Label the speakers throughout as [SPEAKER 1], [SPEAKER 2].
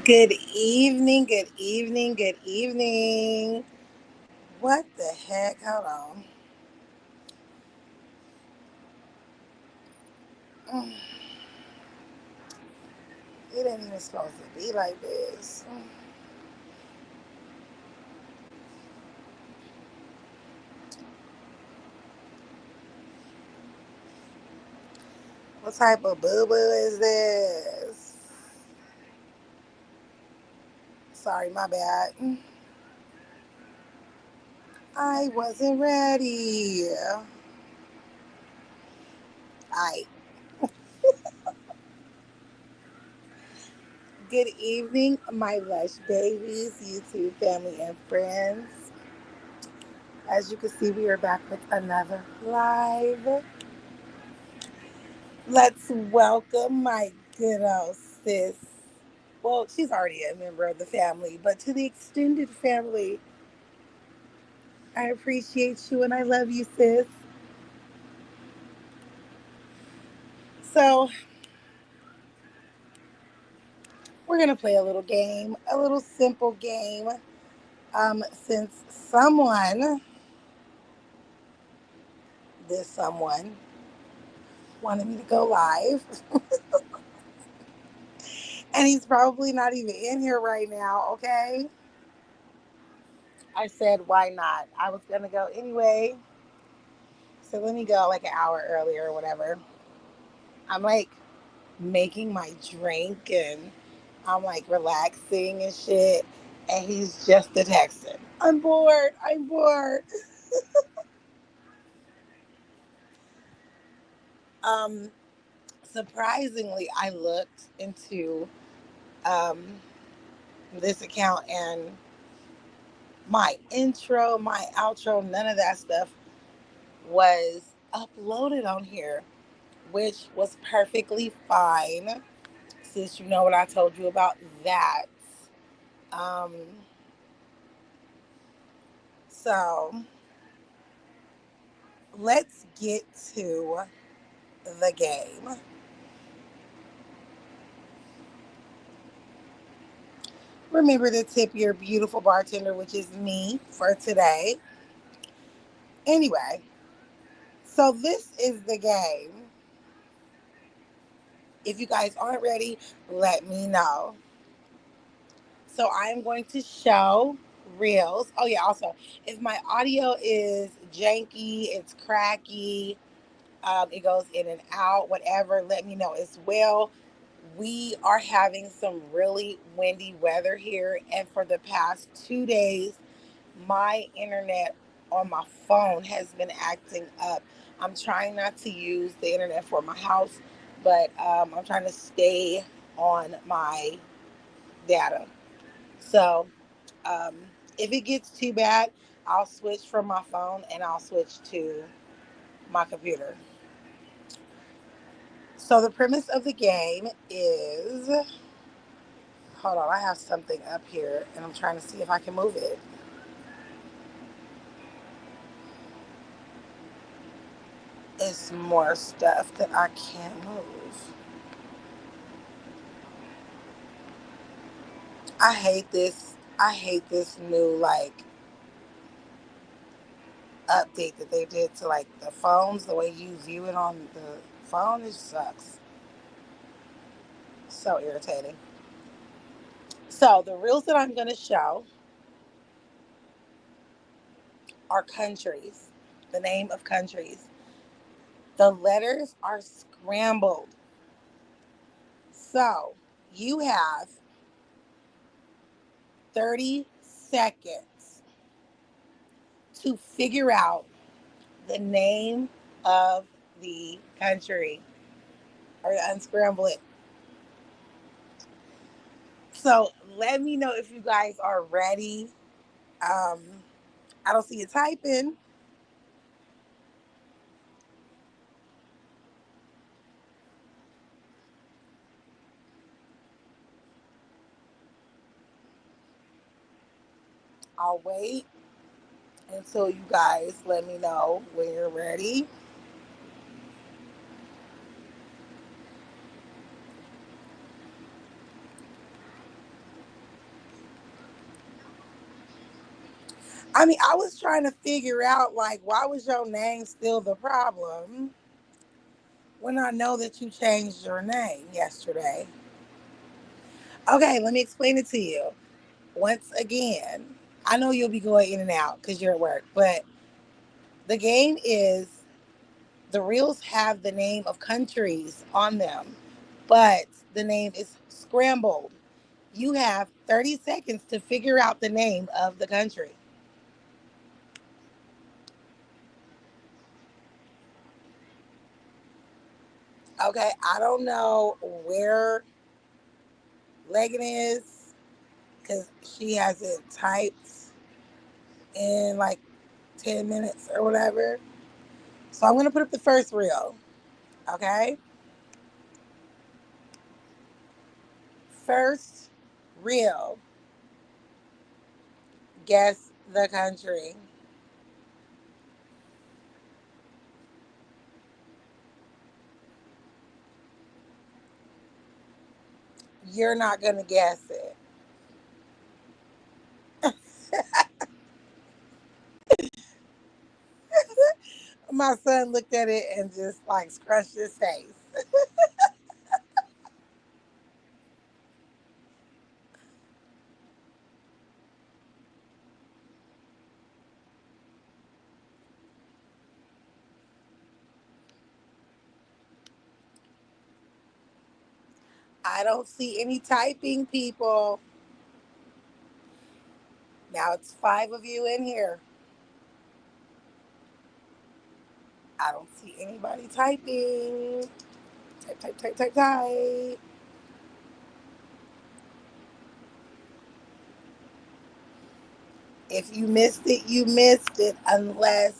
[SPEAKER 1] Good evening, good evening, good evening. What the heck? Hold on. Mm, It ain't even supposed to be like this. What type of boo boo is this? Sorry, my bad. I wasn't ready. I. Good evening, my Lush babies, YouTube family, and friends. As you can see, we are back with another live. Let's welcome my good old sis. Well, she's already a member of the family, but to the extended family, I appreciate you and I love you, sis. So, we're going to play a little game, a little simple game. Since someone wanted me to go live, and he's probably not even in here right now, okay? I said, why not? I was going to go anyway. So, let me go like an hour earlier or whatever. I'm like making my drink and I'm like relaxing and shit. And he's just a texting. I'm bored. I'm bored. Um, Surprisingly, I looked into um, this account and my intro, my outro, none of that stuff was uploaded on here, which was perfectly fine. Since you know what I told you about that. Um, so let's get to the game. Remember to tip your beautiful bartender, which is me for today. Anyway, so this is the game. If you guys aren't ready, let me know. So I'm going to show reels. Oh, yeah, also, if my audio is janky, it's cracky, it goes in and out, whatever, let me know as well. We are having some really windy weather here, and for the past 2 days, my internet on my phone has been acting up. I'm trying not to use the internet for my house, but I'm trying to stay on my data. So um, if it gets too bad, I'll switch from my phone and I'll switch to my computer. So the premise of the game is, hold on, I have something up here and I'm trying to see if I can move it. It's more stuff that I can't move. I hate this. I hate this new like update that they did to like the phones, the way you view it on the phone. It sucks. So irritating. So the reels that I'm going to show are countries, the name of countries. The letters are scrambled. So you have 30 seconds to figure out the name of the country or unscramble it. So let me know if you guys are ready. Um, I don't see you typing. I'll wait until you guys let me know when you're ready. I mean, I was trying to figure out, like, why was your name still the problem when I know that you changed your name yesterday? Okay, let me explain it to you. Once again, I know you'll be going in and out because you're at work, but the game is the reels have the name of countries on them, but the name is scrambled. You have 30 seconds to figure out the name of the country. Okay, I don't know where Leggett is because she hasn't typed in like 10 minutes or whatever. So I'm going to put up the first reel. Okay. First reel. Guess the country. You're not going to guess it. My son looked at it and just like scrunched his face. I don't see any typing, people. Now it's five of you in here. I don't see anybody typing. Type, type, type, type, type. If you missed it, you missed it, unless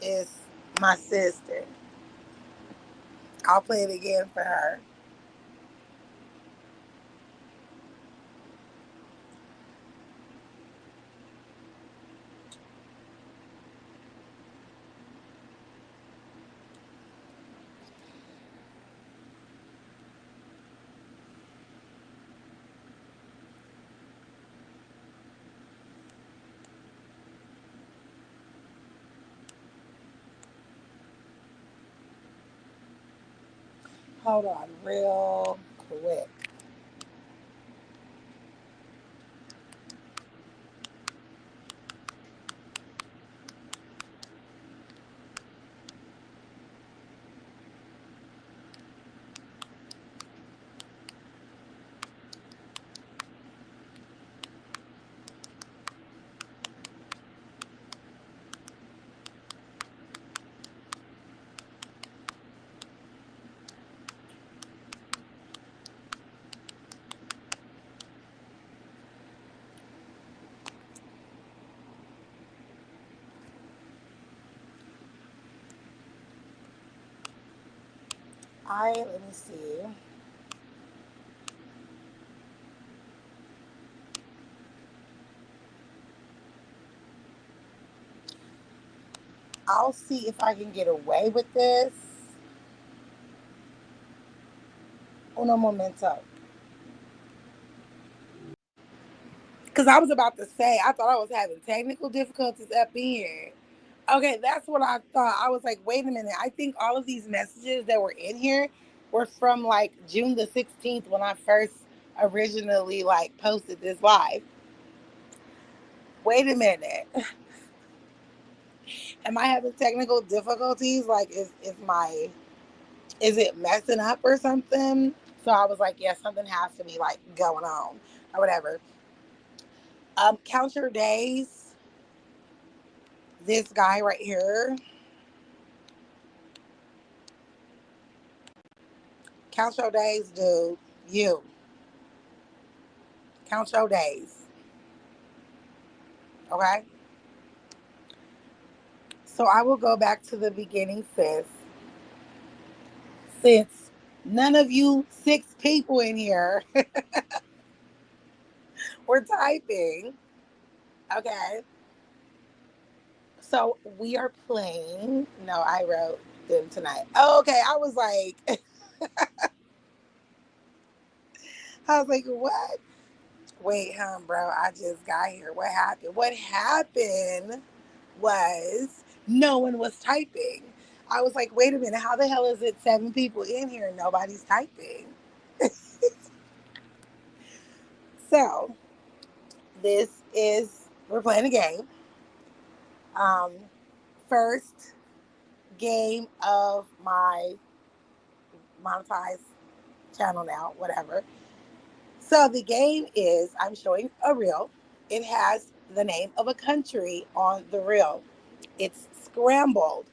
[SPEAKER 1] it's my sister. I'll play it again for her. Hold on, real quick. Let me see. I'll see if I can get away with this. Uno momento. Because I was about to say, I thought I was having technical difficulties up in here. Okay, that's what I thought. I was like, wait a minute. I think all of these messages that were in here were from like June the 16th when I first originally like posted this live. Wait a minute. Am I having technical difficulties? Like, is it messing up or something? So I was like, yeah, something has to be like going on or whatever. Count your days. This guy right here. Count your days, dude. You. Count your days. Okay? So I will go back to the beginning, sis. Since none of you six people in here were typing. Okay. So we are playing. No, I wrote them tonight. Oh, okay. I was like, what? Wait, bro, I just got here. What happened? What happened was no one was typing. I was like, wait a minute, how the hell is it 7 people in here and nobody's typing? So, we're playing a game. Um, First game of my monetized channel now, whatever. So, the game is I'm showing a reel. It has the name of a country on the reel. It's scrambled.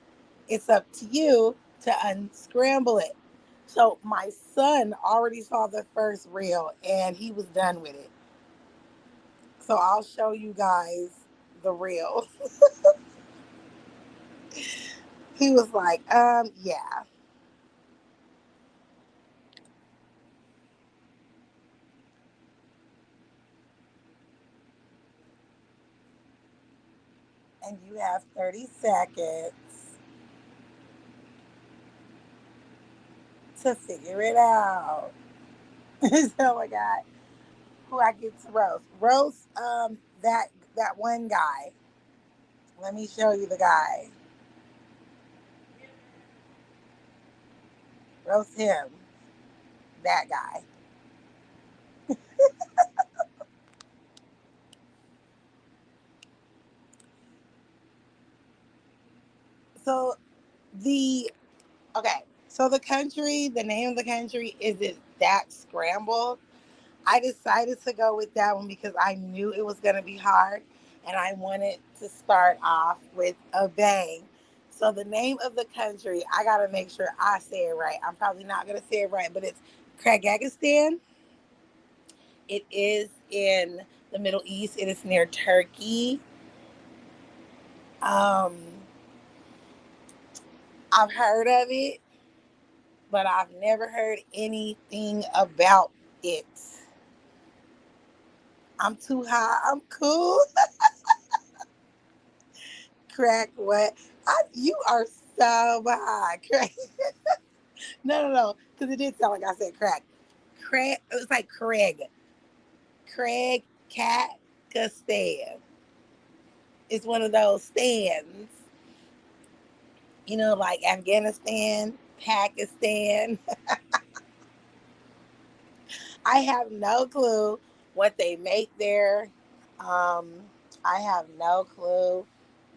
[SPEAKER 1] It's up to you to unscramble it. So my son already saw the first reel and he was done with it. So I'll show you guys the reel. He was like, yeah. And you have 30 seconds to figure it out. Oh my God. Who I get to roast? Roast that one guy. Let me show you the guy. Roast him. That guy. So the okay. So the name of the country is it that scramble. I decided to go with that one because I knew it was going to be hard and I wanted to start off with a bang. So the name of the country, I got to make sure I say it right. I'm probably not going to say it right, but it's Kyrgyzstan. It is in the Middle East. It is near Turkey. Um, I've heard of it, but I've never heard anything about it. I'm too high. I'm cool. Crack what? You are so high. Crack. No, no, no. Because it did sound like I said crack. Craig. It was like Craig. Craig Cat Castan. It's one of those stands. Like Afghanistan, Pakistan. I have no clue what they make there. Um, I have no clue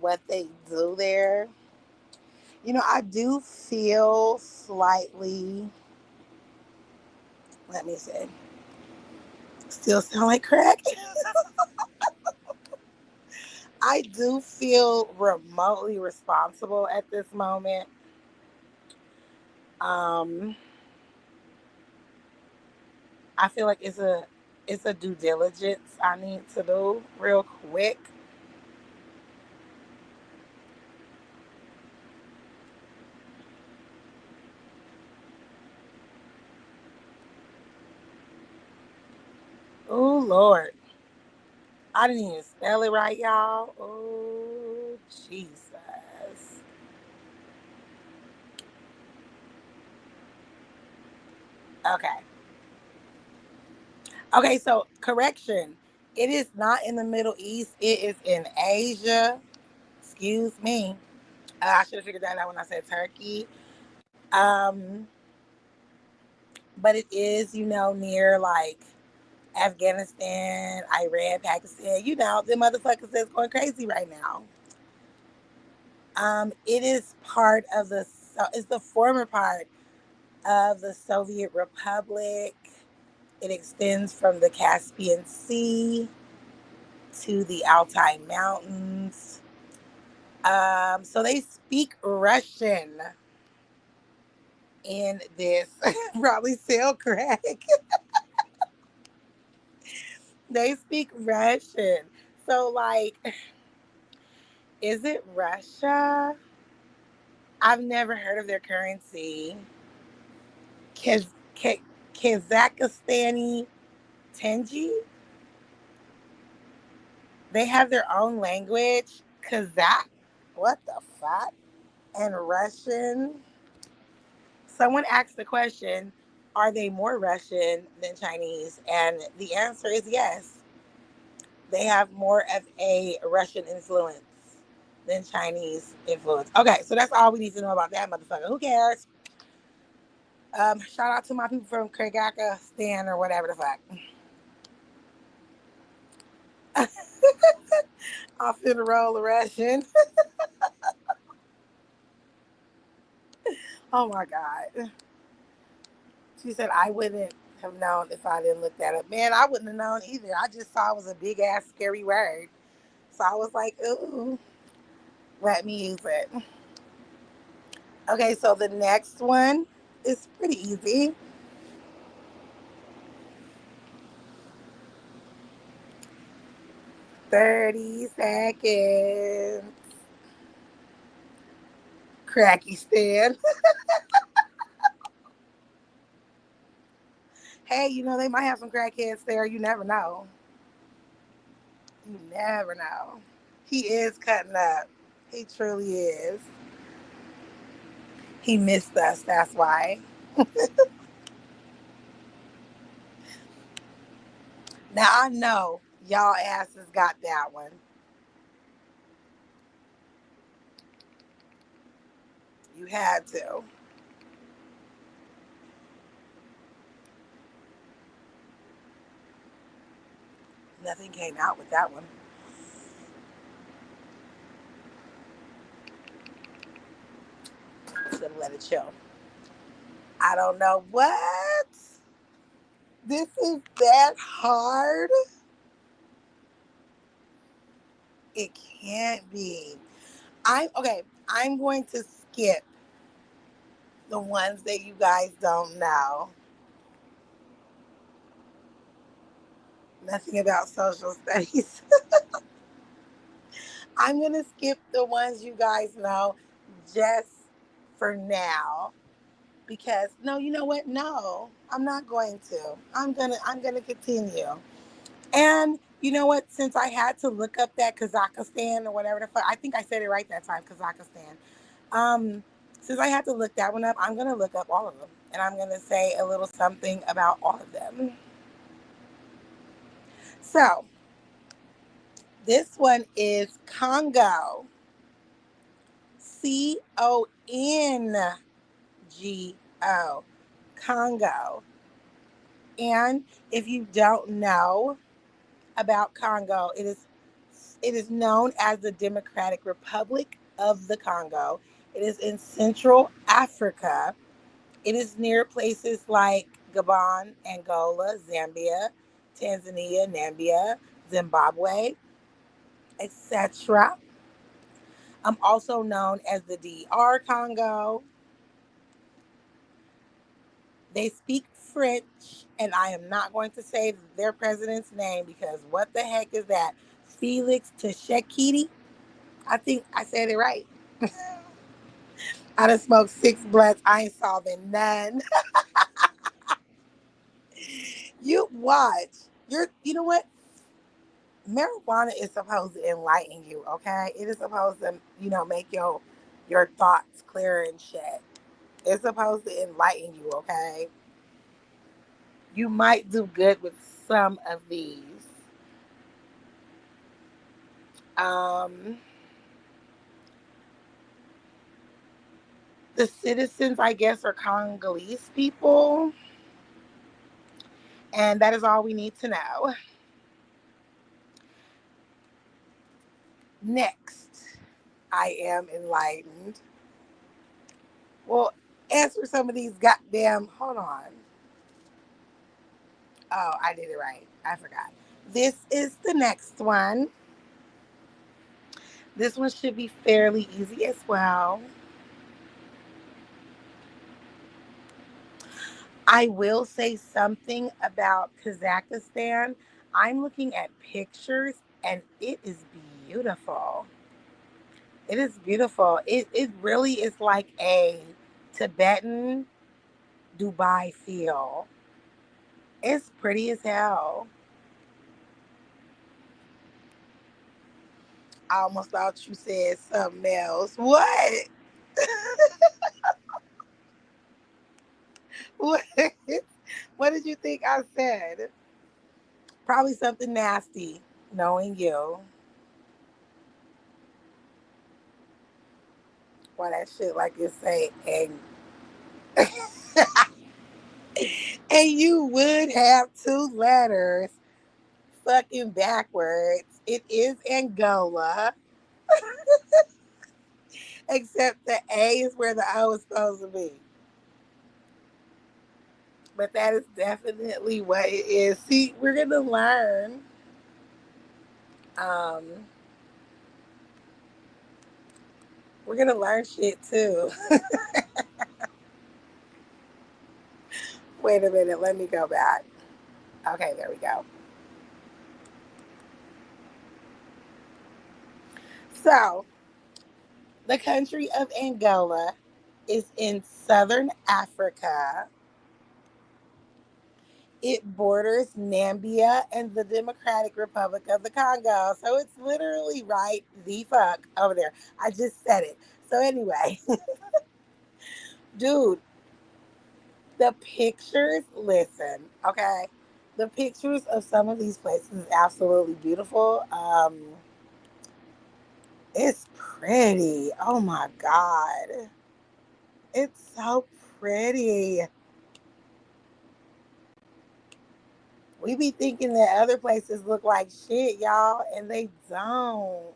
[SPEAKER 1] what they do there. I do feel slightly, let me see, still sound like crack. I do feel remotely responsible at this moment. Um, I feel like it's a due diligence I need to do real quick. Oh Lord. I didn't even spell it right, y'all. Oh Jesus. Okay. Okay, so correction. It is not in the Middle East. It is in Asia. Excuse me. I should have figured that out when I said Turkey. Um, but it is, near like Afghanistan, Iran, Pakistan. The motherfuckers that's going crazy right now. It is part of it's the former part of the Soviet Republic. It extends from the Caspian Sea to the Altai Mountains. So they speak Russian in this. Probably sell crack. They speak Russian. So, like, is it Russia? I've never heard of their currency. Kaz- Ka- Kazakhstani Tenji. They have their own language. Kazakh. What the fuck? And Russian. Someone asked the question, Are they more Russian than Chinese? And the answer is yes. They have more of a Russian influence than Chinese influence. Okay, so that's all we need to know about that motherfucker. Who cares? Shout out to my people from Kyrgyzstan or whatever the fuck. I'm finna roll a Russian. Oh my God. She said, I wouldn't have known if I didn't look that up. Man, I wouldn't have known either. I just saw it was a big ass scary word. So I was like, ooh, let me use it. Okay, so the next one is pretty easy. 30 seconds. Cracky Stan. Hey, they might have some crackheads there. You never know. You never know. He is cutting up. He truly is. He missed us. That's why. Now I know y'all asses got that one. You had to. Nothing came out with that one. Just gonna let it chill. I don't know what. This is that hard. It can't be. I'm okay. I'm going to skip the ones that you guys don't know. Nothing about social studies. I'm gonna skip the ones you guys know just for now. Because no, you know what? No, I'm not going to. I'm gonna continue. And you know what? Since I had to look up that Kazakhstan or whatever the fuck, I think I said it right that time, Kazakhstan. Um, since I had to look that one up, I'm gonna look up all of them, and I'm gonna say a little something about all of them. So this one is Congo. Congo. Congo. And if you don't know about Congo, it is known as the Democratic Republic of the Congo. It is in Central Africa. It is near places like Gabon, Angola, Zambia, Tanzania, Namibia, Zimbabwe, etc. I'm also known as the DR Congo. They speak French, and I am not going to say their president's name because what the heck is that? Felix Tshisekedi? I think I said it right. I done smoked 6 blunts. I ain't solving none. You watch. You know what? Marijuana is supposed to enlighten you, okay? It is supposed to, make your thoughts clearer and shit. It's supposed to enlighten you, okay? You might do good with some of these. Um, the citizens, I guess, are Congolese people, and that is all we need to know. Next, I am enlightened. Well, answer some of these goddamn. Hold on. Oh, I did it right. I forgot. This is the next one. This one should be fairly easy as well. I will say something about Kazakhstan. I'm looking at pictures and it is beautiful. It is beautiful. It really is like a Tibetan Dubai feel. It's pretty as hell. I almost thought you said something else. What? What? What did you think I said? Probably something nasty, knowing you. Why that shit like you say, and you would have two letters fucking backwards. It is Angola, except the A is where the O is supposed to be. But that is definitely what it is. See, we're gonna learn. Um, we're gonna learn shit too. Wait a minute, let me go back. Okay, there we go. So, the country of Angola is in southern Africa. It borders Nambia and the Democratic Republic of the Congo. So it's literally right the fuck over there. I just said it. So anyway, dude, the pictures, listen, okay? The pictures of some of these places is absolutely beautiful. It's pretty. Oh my God. It's so pretty. We be thinking that other places look like shit, y'all, and they don't.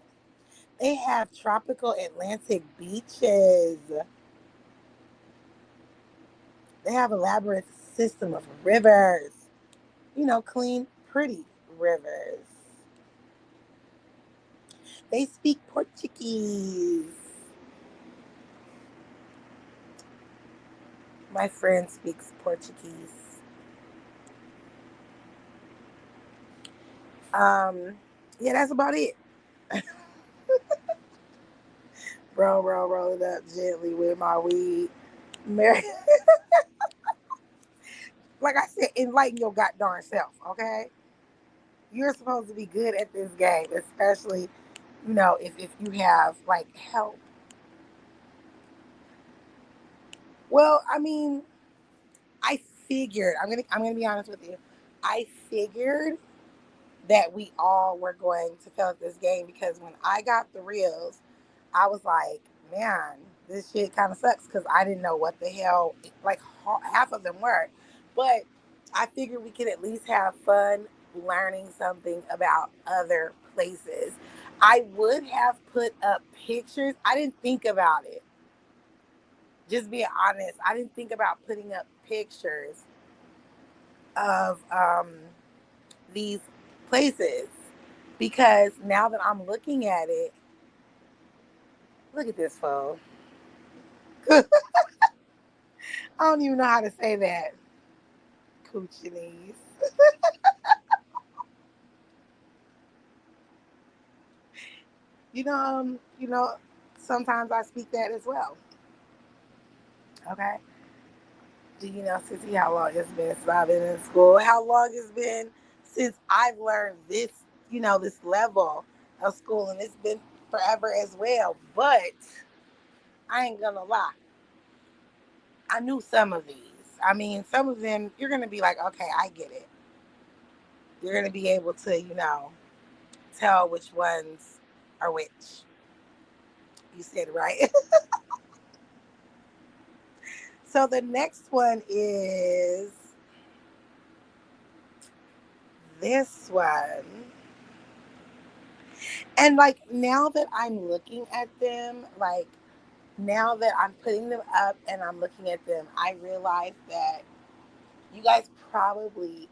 [SPEAKER 1] They have tropical Atlantic beaches. They have elaborate system of rivers. Clean, pretty rivers. They speak Portuguese. My friend speaks Portuguese. Um, yeah, that's about it. Roll it up gently with my weed. Mary, like I said, enlighten your goddamn self, okay? You're supposed to be good at this game, especially, if you have like help. Well, I mean, I figured, I'm gonna be honest with you. I figured that we all were going to fail at this game because when I got the reels, I was like, man, this shit kind of sucks because I didn't know what the hell, like half of them were. But I figured we could at least have fun learning something about other places. I would have put up pictures. I didn't think about it. Just being honest, I didn't think about putting up pictures of these places because now that I'm looking at it, look at this fool. I don't even know how to say that. Coochinies. Sometimes I speak that as well. Okay. Do you know, Sissy, how long it's been since I've been in school? How long it's been since I've learned this, this level of school, and it's been forever as well. But I ain't gonna lie. I knew some of these. I mean, some of them you're gonna be like, okay, I get it. You're gonna be able to, tell which ones are which. You said it right. So the next one is this one. And like now that I'm looking at them, like now that I'm putting them up and I'm looking at them, I realize that you guys probably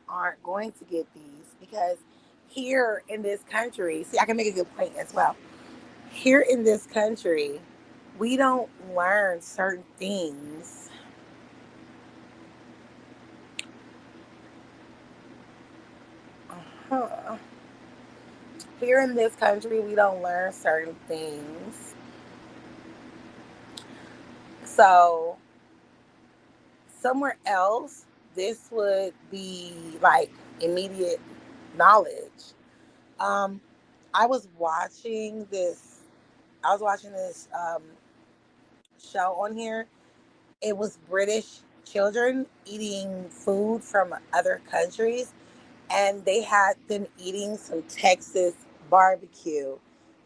[SPEAKER 1] aren't going to get these because here in this country, see, I can make a good point as well. Here in this country, we don't learn certain things. Uh-huh. Here in this country, we don't learn certain things. So, somewhere else, this would be like immediate knowledge. Um, I was watching this. I was watching this show on here. It was British children eating food from other countries, and they had them eating some Texas barbecue.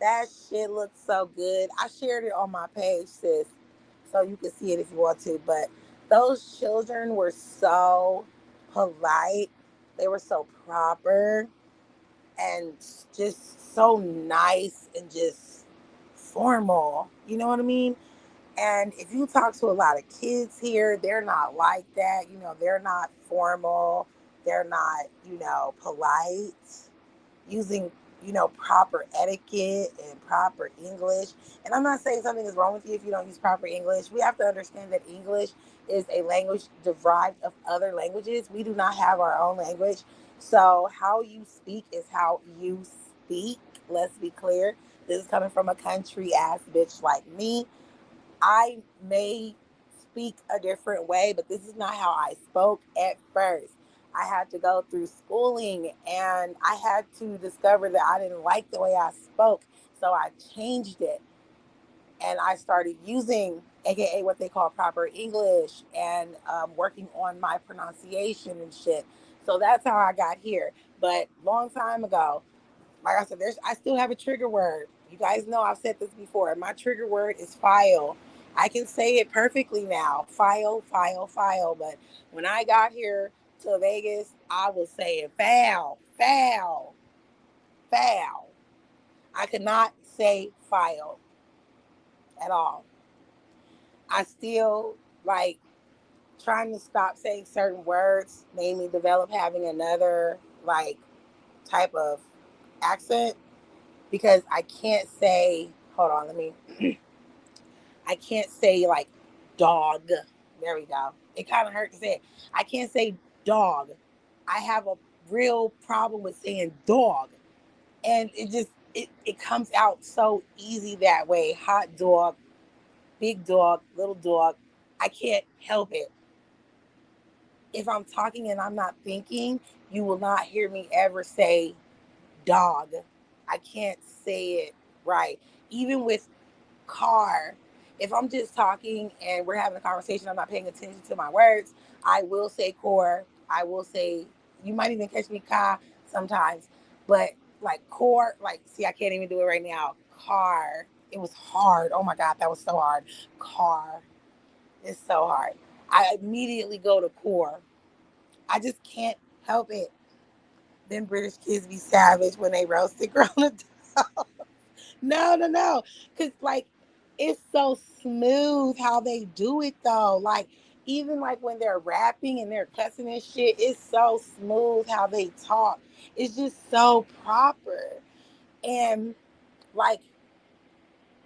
[SPEAKER 1] That shit looked so good. I shared it on my page, sis, so you can see it if you want to. But those children were so polite. They were so proper and just so nice and just formal. You know what I mean? And if you talk to a lot of kids here, they're not like that. You know, they're not formal. They're not, polite, using, proper etiquette and proper English. And I'm not saying something is wrong with you if you don't use proper English. We have to understand that English is a language derived of other languages. We do not have our own language. So how you speak is how you speak. Let's be clear. This is coming from a country ass bitch like me. I may speak a different way, but this is not how I spoke at first. I had to go through schooling and I had to discover that I didn't like the way I spoke. So I changed it and I started using, AKA what they call proper English, and working on my pronunciation and shit. So that's how I got here. But long time ago, like I said, I still have a trigger word. You guys know I've said this before. My trigger word is file. I can say it perfectly now. File, file, file. But when I got here to Vegas, I was saying foul, foul, foul. I could not say file at all. I still like trying to stop saying certain words made me develop having another like type of accent because I can't say, hold on, I can't say like dog. There we go. It kind of hurt to say it. I can't say dog. I have a real problem with saying dog. And it comes out so easy that way. Hot dog, big dog, little dog. I can't help it. If I'm talking and I'm not thinking, you will not hear me ever say dog. I can't say it right. Even with car, if I'm just talking and we're having a conversation, I'm not paying attention to my words, I will say core. I will say, you might even catch me car sometimes, but like core, like, see, I can't even do it right now. Car. It was hard. Oh my God, that was so hard. Car. It's so hard. I immediately go to core. I just can't help it. Them British kids be savage when they roasted grown adults. No, no, no. Because, like, it's so smooth how they do it, though. Like, even like when they're rapping and they're cussing and shit, it's so smooth how they talk. It's just so proper. And, like,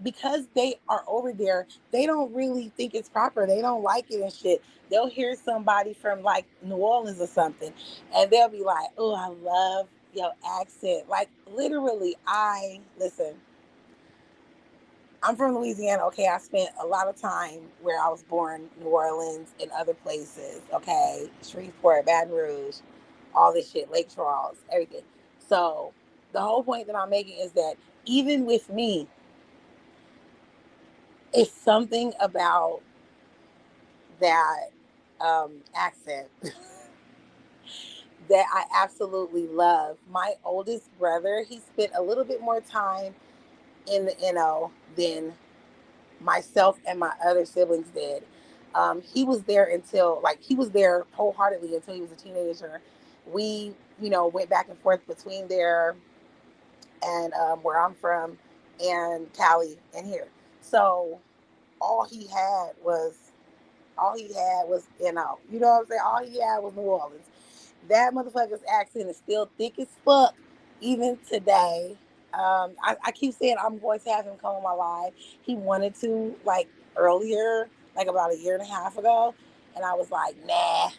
[SPEAKER 1] because they are over there, they don't really think it's proper. They don't like it and shit. They'll hear somebody from like New Orleans or something, and they'll be like, "Oh, I love your accent." Like literally, I listen. I'm from Louisiana. Okay, I spent a lot of time where I was born, New Orleans and other places. Okay, Shreveport, Baton Rouge, all this shit, Lake Charles, everything. So the whole point that I'm making is that even with me, it's something about that accent that I absolutely love. My oldest brother, he spent a little bit more time in the NO than myself and my other siblings did. He was there until, like, he was there wholeheartedly until he was a teenager. We, went back and forth between there and where I'm from and Cali and here. So all he had was You know what I'm saying? All he had was New Orleans. That motherfucker's accent is still thick as fuck, even today. I keep saying I'm going to have him come on my live. He wanted to, like, earlier, like about a year and a half ago, and I was like, nah.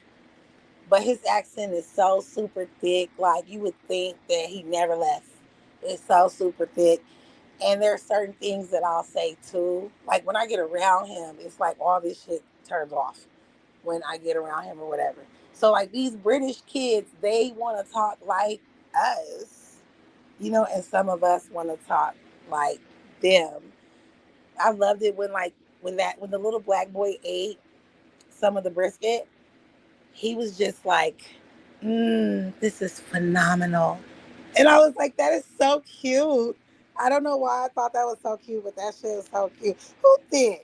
[SPEAKER 1] But his accent is so super thick, like you would think that he never left. It's so super thick. And there are certain things that I'll say too. Like when I get around him, it's like all this shit turns off when I get around him or whatever. So like these British kids, they want to talk like us, and some of us want to talk like them. I loved it when the little black boy ate some of the brisket, he was just like, this is phenomenal. And I was like, that is so cute. I don't know why I thought that was so cute, but that shit was so cute. Who did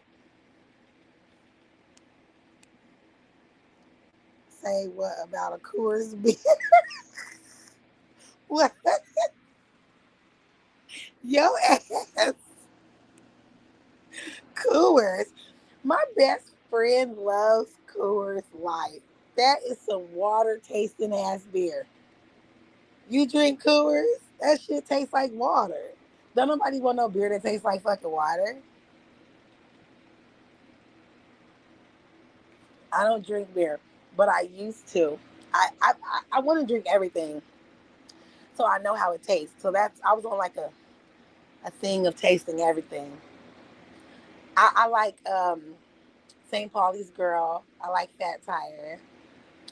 [SPEAKER 1] say what about a Coors beer? What? Yo ass Coors. My best friend loves Coors Light. That is some water tasting ass beer. You drink Coors? That shit tastes like water. Don't nobody want no beer that tastes like fucking water. I don't drink beer, but I used to. I want to drink everything, so I know how it tastes. So that's I was on like a thing of tasting everything. I like St. Pauli's Girl. I like Fat Tire.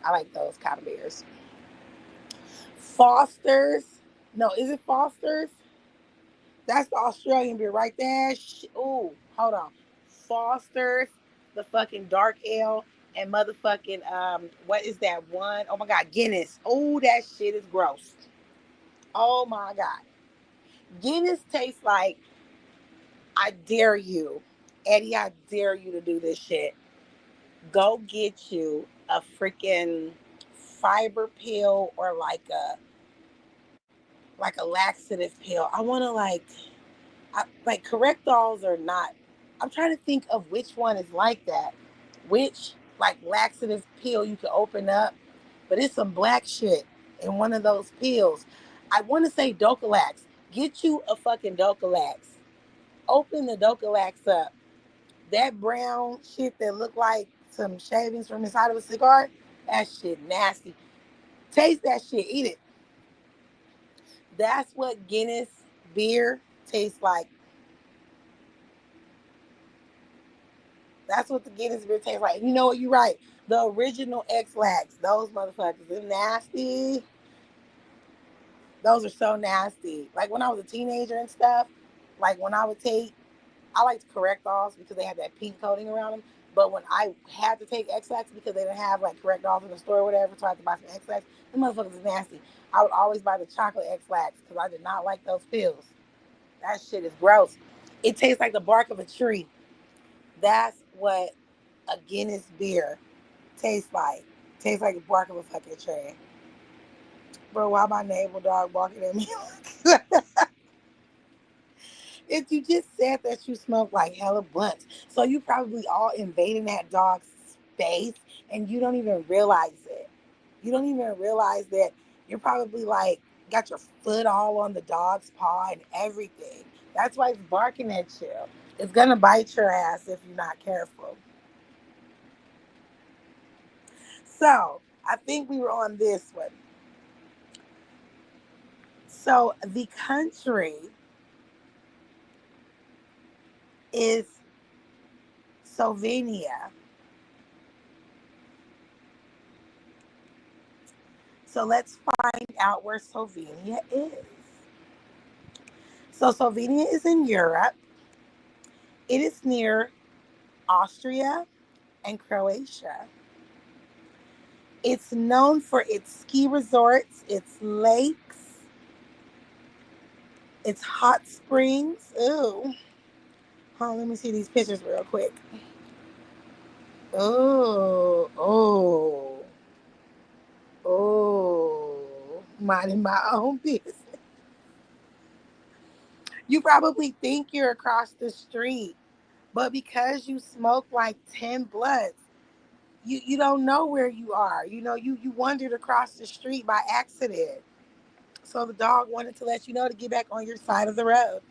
[SPEAKER 1] I like those kind of beers. Foster's. No, is it Foster's? That's the Australian beer right there. Ooh, hold on. Foster's, the fucking dark ale, and motherfucking what is that one? Oh my god, Guinness. Oh, that shit is gross. Oh my god. Guinness tastes like I dare you. Eddie, I dare you to do this shit. Go get you a freaking fiber pill or like a laxative pill. I want to like correctols or not. I'm trying to think of which one is like that. Which like laxative pill you can open up, but it's some black shit in one of those pills. I want to say Docalax. Get you a fucking Docalax. Open the Docalax up. That brown shit that look like some shavings from inside of a cigar, that shit nasty. Taste that shit. Eat it. That's what Guinness beer tastes like. That's what the Guinness beer tastes like. You know what? You're right. The original X-Lax, those motherfuckers, they're nasty. Those are so nasty. Like when I was a teenager and stuff, like when I would take, I liked Correctals because they had that pink coating around them. But when I had to take X-Lax because they didn't have like Correctals in the store or whatever, so I had to buy some X-Lax, the motherfuckers is nasty. I would always buy the chocolate X-Lax because I did not like those pills. That shit is gross. It tastes like the bark of a tree. That's what a Guinness beer tastes like. Tastes like the bark of a fucking tree. Bro, why my neighbor dog barking at me? If you just said that you smoke like hella blunts, so you probably all invading that dog's space and you don't even realize it. You don't even realize that you're probably like got your foot all on the dog's paw and everything. That's why it's barking at you. It's gonna bite your ass if you're not careful. So I think we were on this one. So the country is Slovenia. So let's find out where Slovenia is. So Slovenia is in Europe. It is near Austria and Croatia. It's known for its ski resorts, its lakes, its hot springs. Ooh. Hold on, let me see these pictures real quick. Oh, oh, oh. Minding my own business. You probably think you're across the street, but because you smoke like 10 blunts, you don't know where you are. You know, you wandered across the street by accident. So the dog wanted to let you know to get back on your side of the road.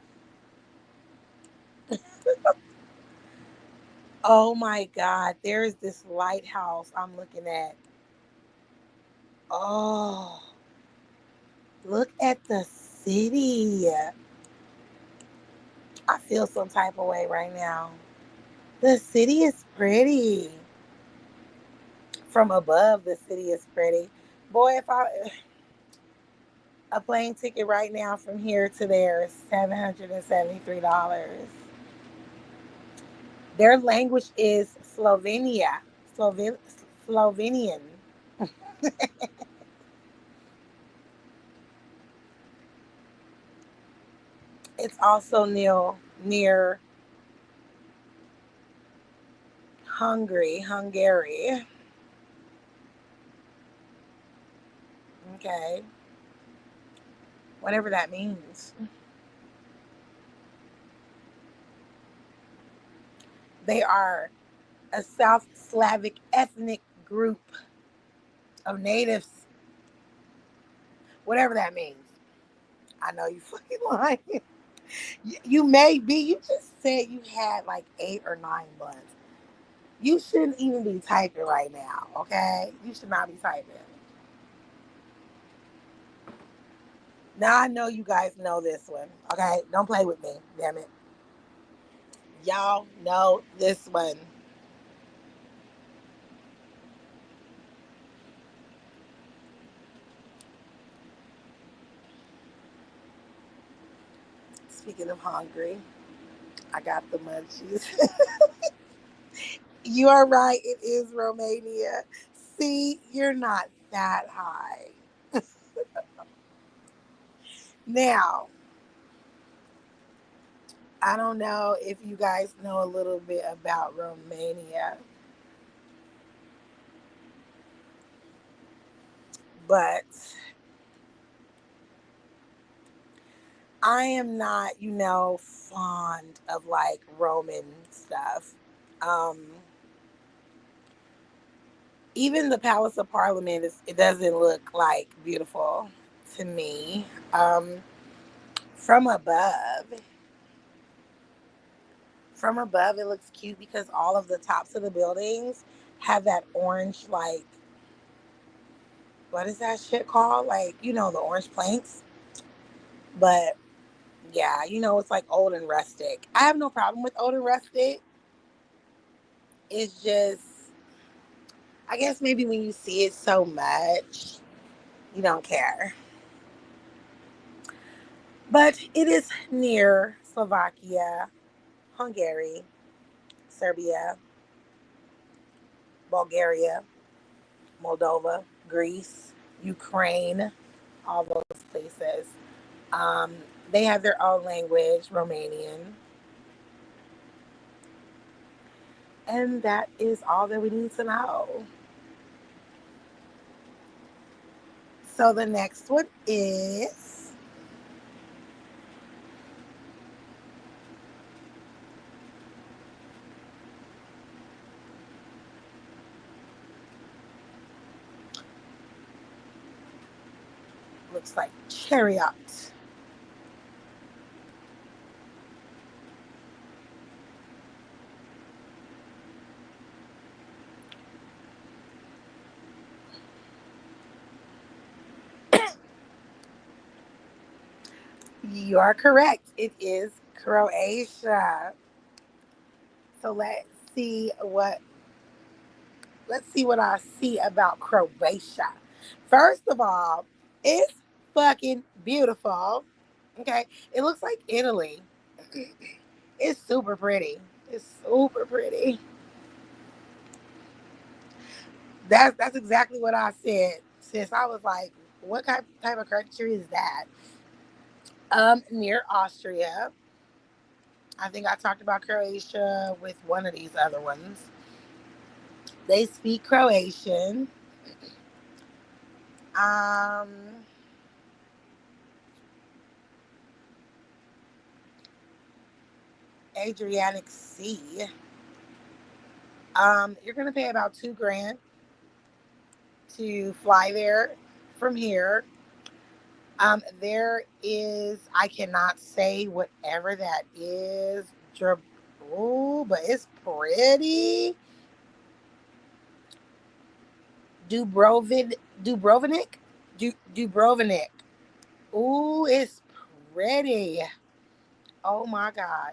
[SPEAKER 1] Oh my God, there is this lighthouse I'm looking at. Oh, look at the city. I feel some type of way right now. The city is pretty. From above, the city is pretty. Boy, if I a plane ticket right now from here to there is $773. Their language is Slovenia. Sloven- Slovenian. It's also near Hungary. Okay, whatever that means. They are a South Slavic ethnic group of natives, whatever that means. I know you fucking lying. You may be. You just said you had like 8 or 9 months. You shouldn't even be typing right now, okay? You should not be typing. Now I know you guys know this one, okay? Don't play with me, damn it. Y'all know this one. Speaking of hungry, I got the munchies. You are right, it is Romania. See, you're not that high. Now, I don't know if you guys know a little bit about Romania, but I am not, fond of like Roman stuff. Um, Even the Palace of Parliament it doesn't look like beautiful to me. Um, from above, from above, it looks cute because all of the tops of the buildings have that orange, like, what is that shit called? Like, the orange planks. But yeah, it's like old and rustic. I have no problem with old and rustic. It's just, I guess maybe when you see it so much, you don't care. But it is near Slovakia, Hungary, Serbia, Bulgaria, Moldova, Greece, Ukraine, all those places. Um, they have their own language, Romanian. And that is all that we need to know. So the next one is, looks like chariot. You are correct. It is Croatia. So see what let's see what I see about Croatia. First of all, it's fucking beautiful. Okay. It looks like Italy. It's super pretty. It's super pretty. That's exactly what I said. Since I was like, what type of country is that? Near Austria. I think I talked about Croatia with one of these other ones. They speak Croatian. Um, Adriatic Sea. You're gonna pay about 2 grand to fly there from here. There is, I cannot say whatever that is. Oh, but it's pretty. Dubrovnik, Dubrovnik. Ooh, it's pretty. Oh my God,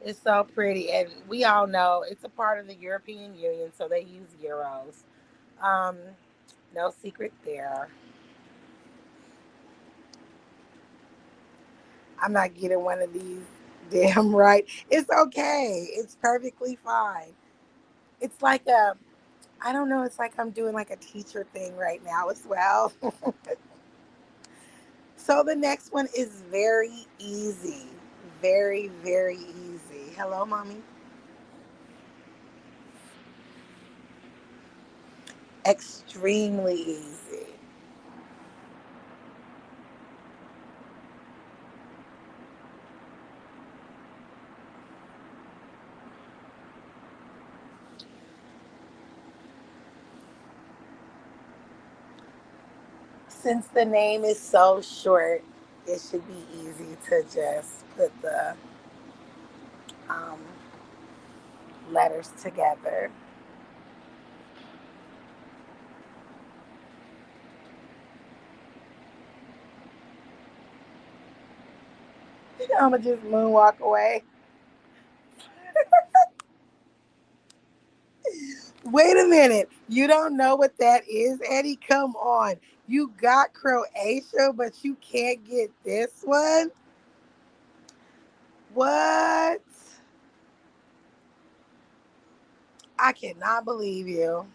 [SPEAKER 1] it's so pretty, and we all know it's a part of the European Union, so they use euros. Um, no secret there. I'm not getting one of these damn right. It's okay. It's perfectly fine. It's like a, I don't know, it's like I'm doing like a teacher thing right now as well. So the next one is very easy. Very, very easy. Hello, mommy. Extremely easy. Since the name is so short, it should be easy to just put the um, letters together. I'm gonna just moonwalk away. Wait a minute. You don't know what that is, Eddie? Come on. You got Croatia, but you can't get this one? What? I cannot believe you.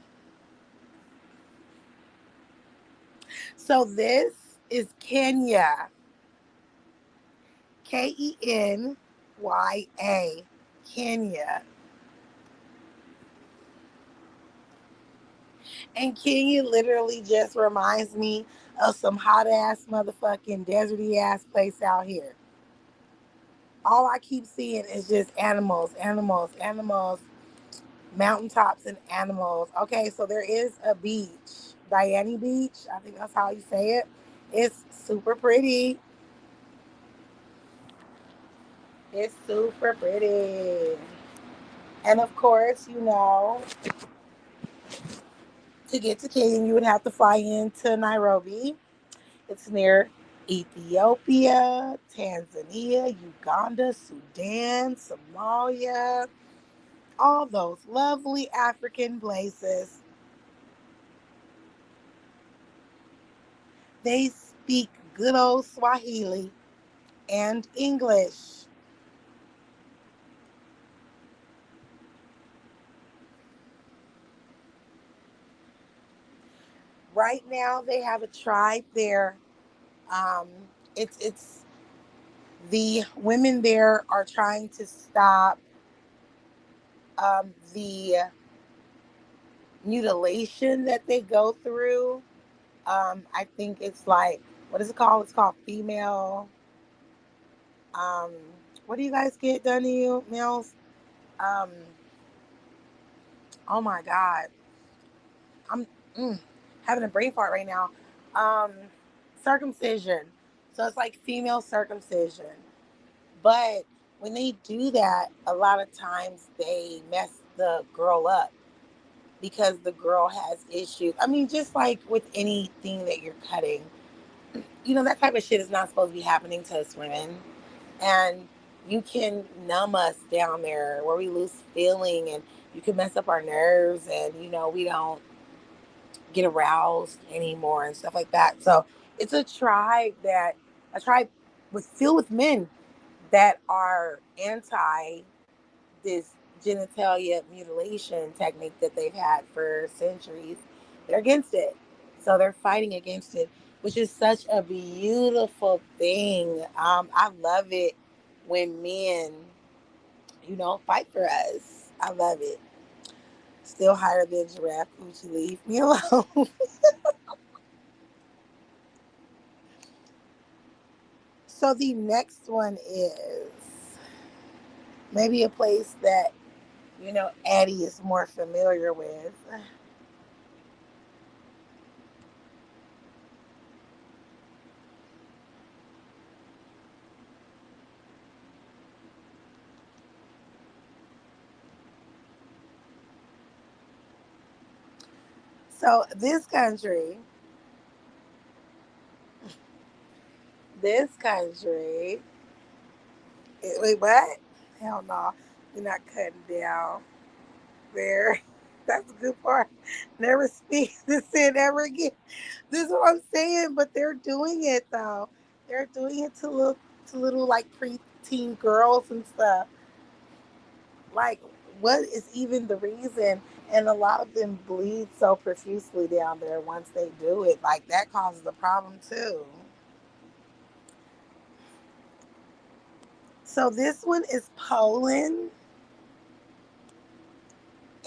[SPEAKER 1] So this is Kenya. Kenya. Kenya. And Kenya literally just reminds me of some hot ass motherfucking deserty ass place out here. All I keep seeing is just animals, animals, animals, mountaintops, and animals. Okay, so there is a beach, Diani Beach. I think that's how you say it. It's super pretty. It's super pretty. And of course, to get to Kenya, you would have to fly into Nairobi. It's near Ethiopia, Tanzania, Uganda, Sudan, Somalia, all those lovely African places. They speak good old Swahili and English. Right now, they have a tribe there. Um, it's the women there are trying to stop the mutilation that they go through. I think it's like, what is it called? It's called female. Um, what do you guys get done to you, males? Um, oh my God, I'm mm, having a brain fart right now. Um, Circumcision. So it's like female circumcision. But when they do that, a lot of times they mess the girl up because the girl has issues. I mean, just like with anything that you're cutting, that type of shit is not supposed to be happening to us women. And you can numb us down there where we lose feeling, and you can mess up our nerves, and we don't get aroused anymore and stuff like that. So it's a tribe was filled with men that are anti this genitalia mutilation technique that they've had for centuries. They're against it. So they're fighting against it, which is such a beautiful thing. I love it when men, fight for us. I love it. Still higher than giraffe coochie, leave me alone. So the next one is maybe a place that, Addie is more familiar with. So this country, wait, what? Hell no, we're not cutting down there. That's a good part. Never speak this in ever again. This is what I'm saying, but they're doing it though. They're doing it to little like preteen girls and stuff. Like, what is even the reason? And a lot of them bleed so profusely down there once they do it. Like that causes a problem too. So this one is Poland.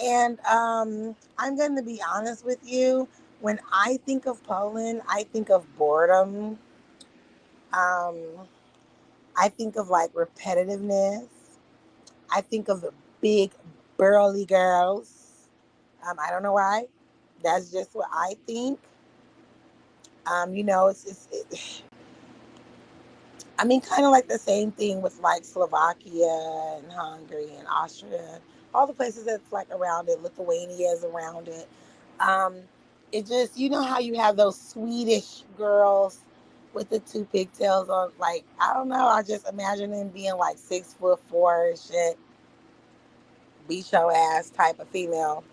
[SPEAKER 1] And I'm going to be honest with you. When I think of Poland, I think of boredom. Um, I think of like repetitiveness. I think of the big burly girls. I don't know why. That's just what I think. I mean, kind of like the same thing with like Slovakia and Hungary and Austria, all the places that's like around it. Lithuania is around it. Um, it just, you know how you have those Swedish girls with the two pigtails on, like, I don't know. I just imagine them being like 6'4" and shit, beat your ass type of female.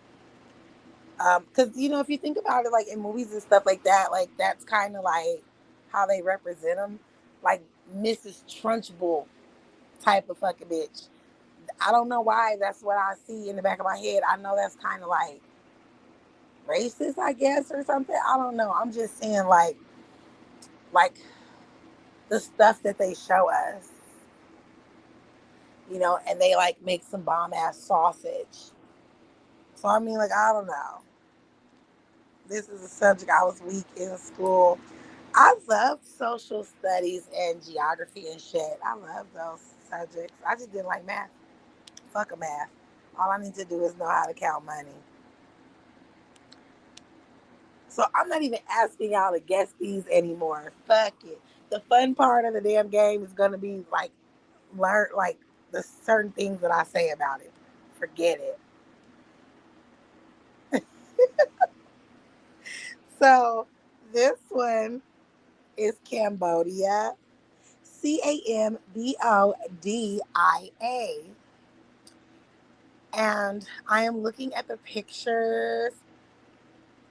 [SPEAKER 1] Because if you think about it, like in movies and stuff like that, like that's kind of like how they represent them, like Mrs. Trunchbull type of fucking bitch. I don't know why that's what I see in the back of my head. I know that's kind of like racist, I guess, or something. I don't know. I'm just saying like the stuff that they show us, and they like make some bomb ass sausage. So I mean, like, I don't know. This is a subject I was weak in school. I love social studies and geography and shit. I love those subjects. I just didn't like math. Fuck a math. All I need to do is know how to count money. So I'm not even asking y'all to guess these anymore. Fuck it. The fun part of the damn game is gonna be like learn like the certain things that I say about it. Forget it. So this one is Cambodia. Cambodia. And I am looking at the pictures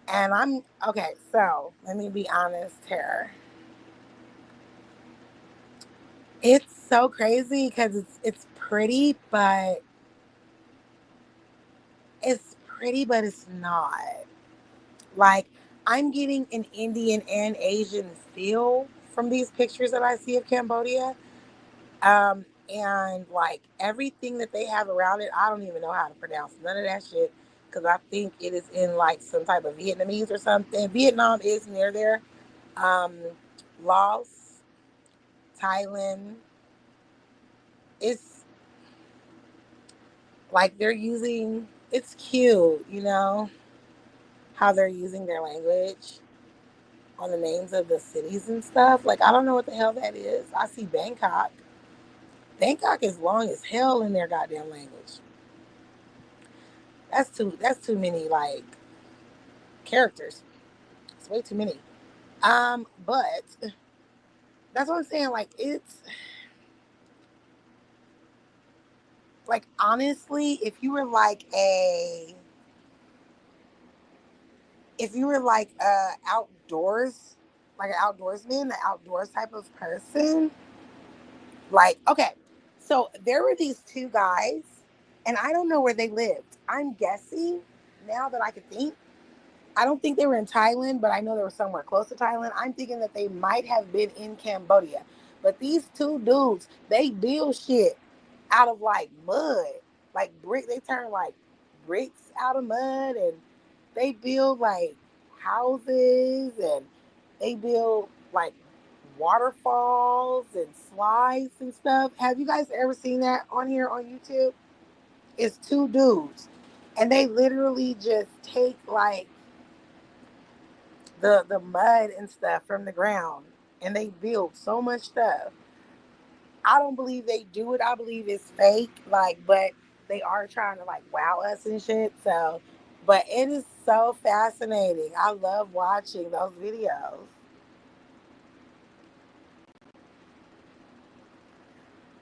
[SPEAKER 1] and I'm okay, so let me be honest here. It's so crazy because it's pretty, but it's not. Like, I'm getting an Indian and Asian feel from these pictures that I see of Cambodia. And like everything that they have around it, I don't even know how to pronounce none of that shit because I think it is in like some type of Vietnamese or something. Vietnam is near there. Um, Laos, Thailand. It's like they're using. It's cute, how they're using their language on the names of the cities and stuff. Like, I don't know what the hell that is. I see Bangkok. Bangkok is long as hell in their goddamn language. That's too many like characters. It's way too many. But that's what I'm saying. Like, it's like, honestly, if you were like outdoors, like an outdoorsman, an outdoors type of person, like, okay, so there were these two guys, and I don't know where they lived. I'm guessing now that I could think. I don't think they were in Thailand, but I know they were somewhere close to Thailand. I'm thinking that they might have been in Cambodia. But these two dudes, they build shit out of like mud, like brick. They turn like bricks out of mud, and they build like houses, and they build like waterfalls and slides and stuff. Have you guys ever seen that on here on YouTube? It's two dudes, and they literally just take like the mud and stuff from the ground, and they build so much stuff. I don't believe they do it. I believe it's fake, like, but they are trying to like wow us and shit. So, but it is so fascinating. I love watching those videos.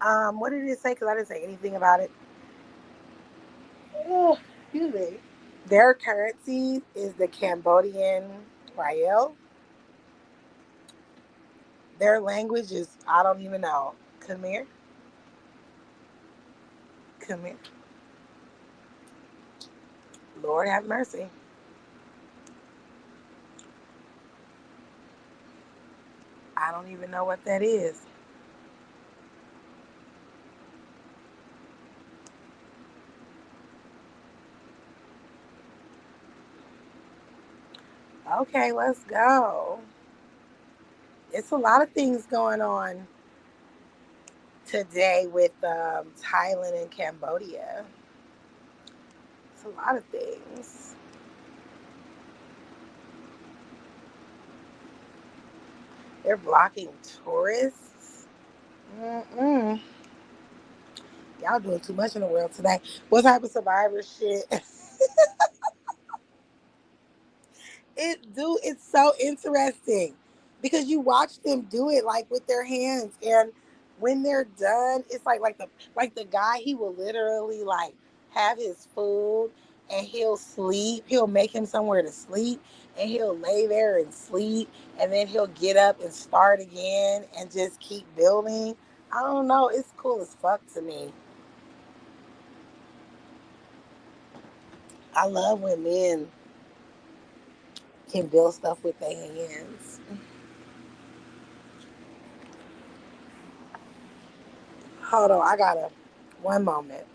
[SPEAKER 1] What did it say? Because I didn't say anything about it. Oh, excuse me. Their currency is the Cambodian riel. Their language is, I don't even know. Khmer. Khmer. Lord have mercy. I don't even know what that is. Okay, let's go. It's a lot of things going on today with Thailand and Cambodia. It's a lot of things. They're blocking tourists. Mm-mm. Y'all doing too much in the world today. What type of survivor shit? It's so interesting because you watch them do it like with their hands, and when they're done, it's like the guy, he will literally like have his food and he'll sleep. He'll make him somewhere to sleep and he'll lay there and sleep, and then he'll get up and start again and just keep building. I don't know. It's cool as fuck to me. I love when men can build stuff with their hands. Hold on, I gotta one moment.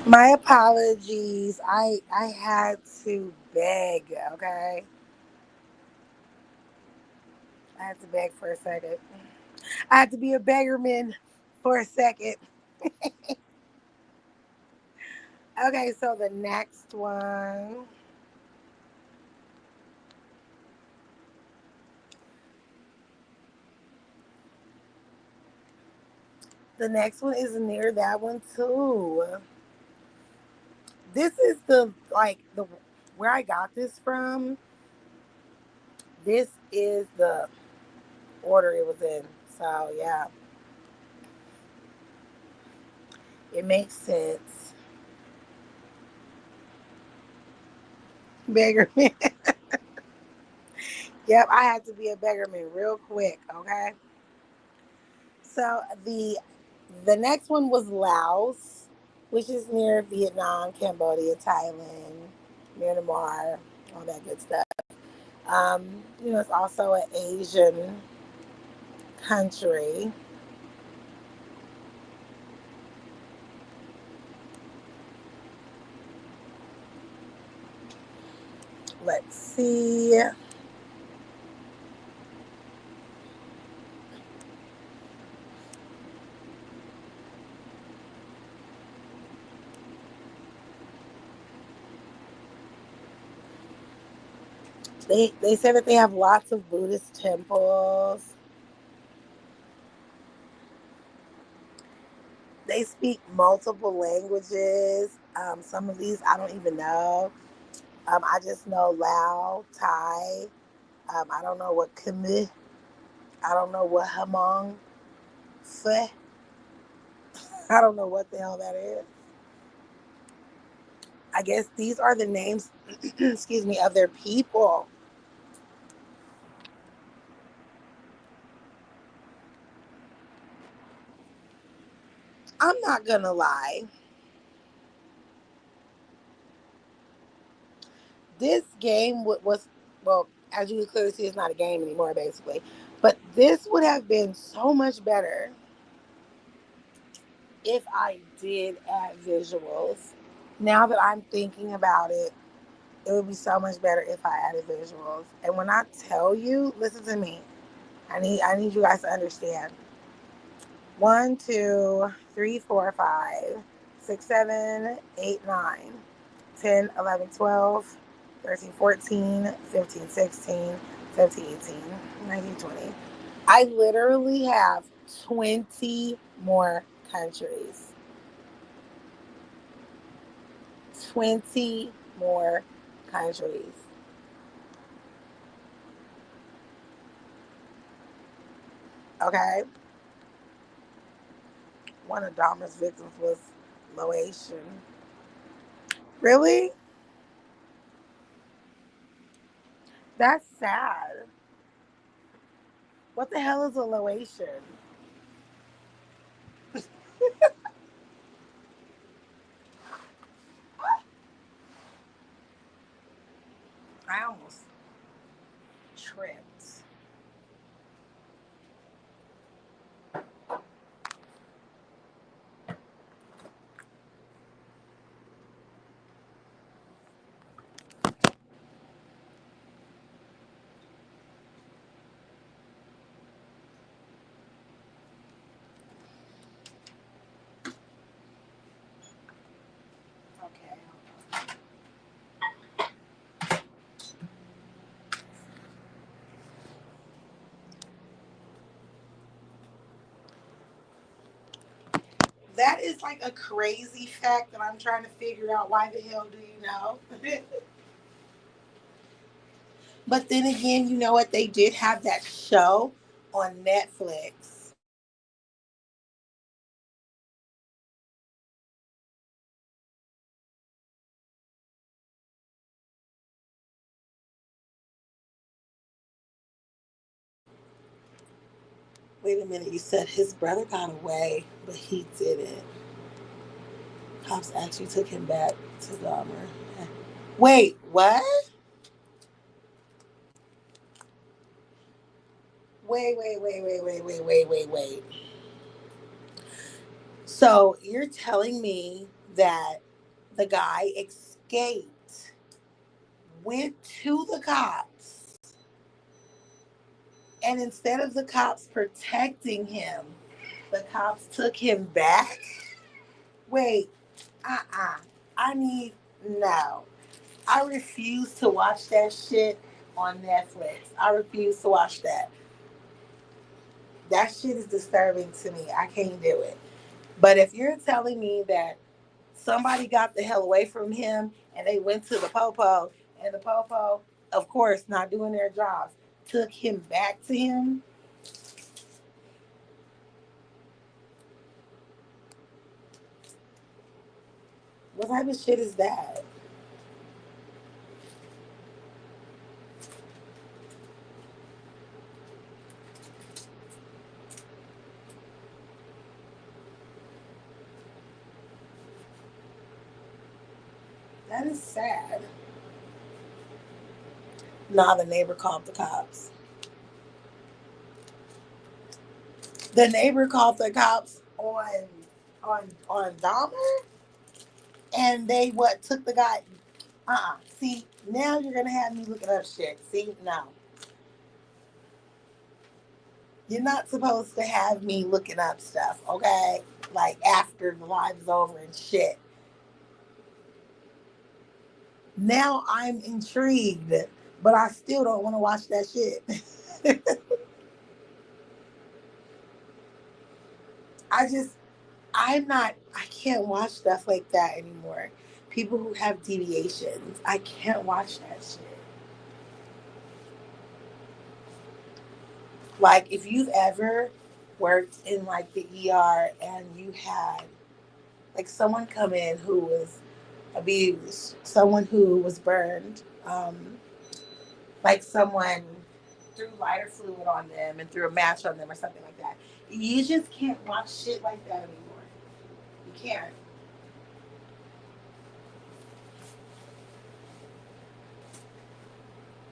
[SPEAKER 1] My apologies. I had to beg. Okay, I had to beg for a second. I had to be a beggarman for a second. Okay, so the next one. The next one is near that one too. This is the like the where I got this from. This is the order it was in. So yeah, it makes sense. Beggarman. Yep, I had to be a beggarman real quick. Okay. So the next one was Laos, which is near Vietnam, Cambodia, Thailand, Myanmar, all that good stuff. It's also an Asian country. Let's see. They say that they have lots of Buddhist temples. They speak multiple languages. Some of these I don't even know. I just know Lao, Thai. I don't know what Khmer. I don't know what Hmong. Pho. I don't know what the hell that is. I guess these are the names, excuse me, of their people. I'm not gonna lie. This game was, well, as you can clearly see, it's not a game anymore, basically. But this would have been so much better if I did add visuals. Now that I'm thinking about it, it would be so much better if I added visuals. And when I tell you, listen to me. I need you guys to understand. 1, 2, 3, 4, 5, 6, 7, 8, 9, 10, 11, 12, 13, 14, 15, 16, 17, 18, 19, 20. I literally have 20 more countries. 20 more countries. Okay? One of Dahmer's victims was Loation. Really? That's sad. What the hell is a Loation? I almost tripped. Okay. That is like a crazy fact that I'm trying to figure out. Why the hell do you know? But then again, you know what? They did have that show on Netflix. Wait a minute, you said his brother got away, but he didn't. Cops actually took him back to Dahmer. Wait, what? Wait. So you're telling me that the guy escaped, went to the cops, and instead of the cops protecting him, the cops took him back? Wait, I need, no. I refuse to watch that shit on Netflix. I refuse to watch that. That shit is disturbing to me. I can't do it. But if you're telling me that somebody got the hell away from him and they went to the popo, and the popo, of course, not doing their jobs, took him back to him, what type of shit is that? That is sad. Nah, the neighbor called the cops. The neighbor called the cops on Dahmer, and they what took the guy. See, now you're gonna have me looking up shit. See, no, you're not supposed to have me looking up stuff. Okay, like after the live is over and shit. Now I'm intrigued, but I still don't want to watch that shit. I just, I can't watch stuff like that anymore. People who have deviations, I can't watch that shit. Like, if you've ever worked in like the ER and you had like someone come in who was abused, someone who was burned, like someone threw lighter fluid on them and threw a match on them or something like that. You just can't watch shit like that anymore. You can't.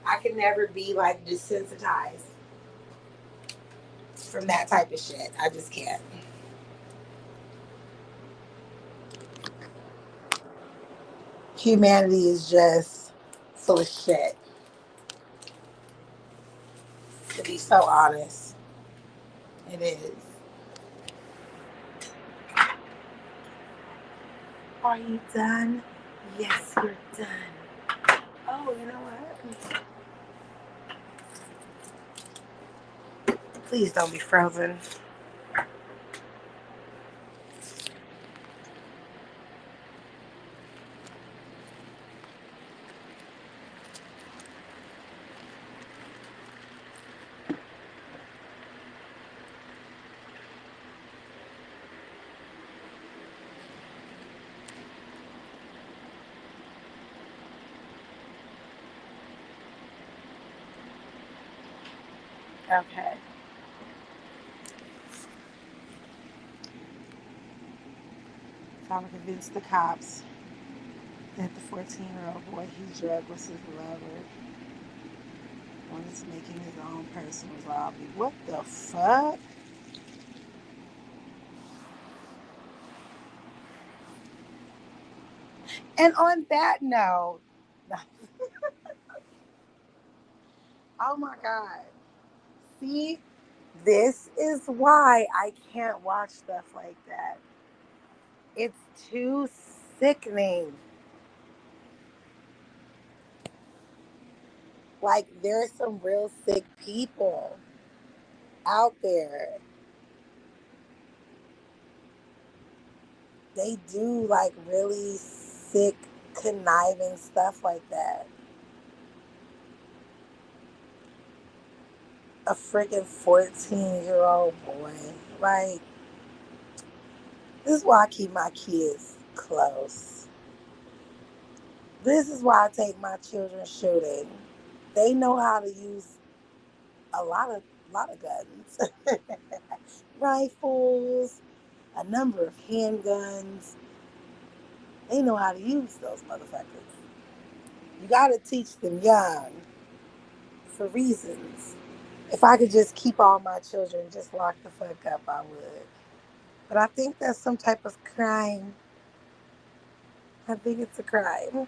[SPEAKER 1] I can never be like desensitized from that type of shit. I just can't. Humanity is just full of shit, to be so honest. It is. Are you done? Yes, you're done. Oh, you know what? Please don't be frozen. Okay. Trying to convince the cops that the 14-year-old boy he drugged was his lover. One is making his own personal zombie. What the fuck? And on that note, oh my God. See, this is why I can't watch stuff like that. It's too sickening. Like, there's some real sick people out there. They do like really sick, conniving stuff like that. A freaking 14-year-old boy. Like, this is why I keep my kids close. This is why I take my children shooting. They know how to use a lot of guns. Rifles, a number of handguns. They know how to use those motherfuckers. You gotta teach them young for reasons. If I could just keep all my children just locked the fuck up, I would. But I think that's some type of crime. I think it's a crime.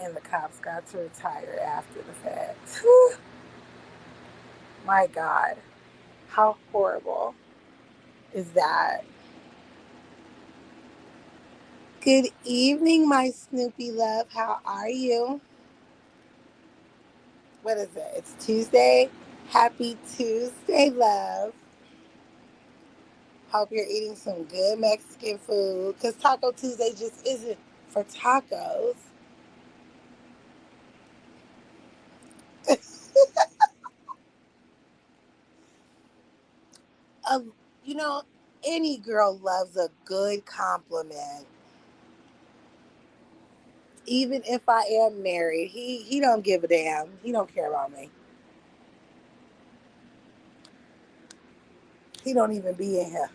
[SPEAKER 1] And the cops got to retire after the fact. My God. How horrible is that? Good evening, my Snoopy love. How are you? What is it? It's Tuesday. Happy Tuesday, love. Hope you're eating some good Mexican food because Taco Tuesday just isn't for tacos. uh, you know, any girl loves a good compliment. Even if I am married, he don't give a damn. He don't care about me. He don't even be in here.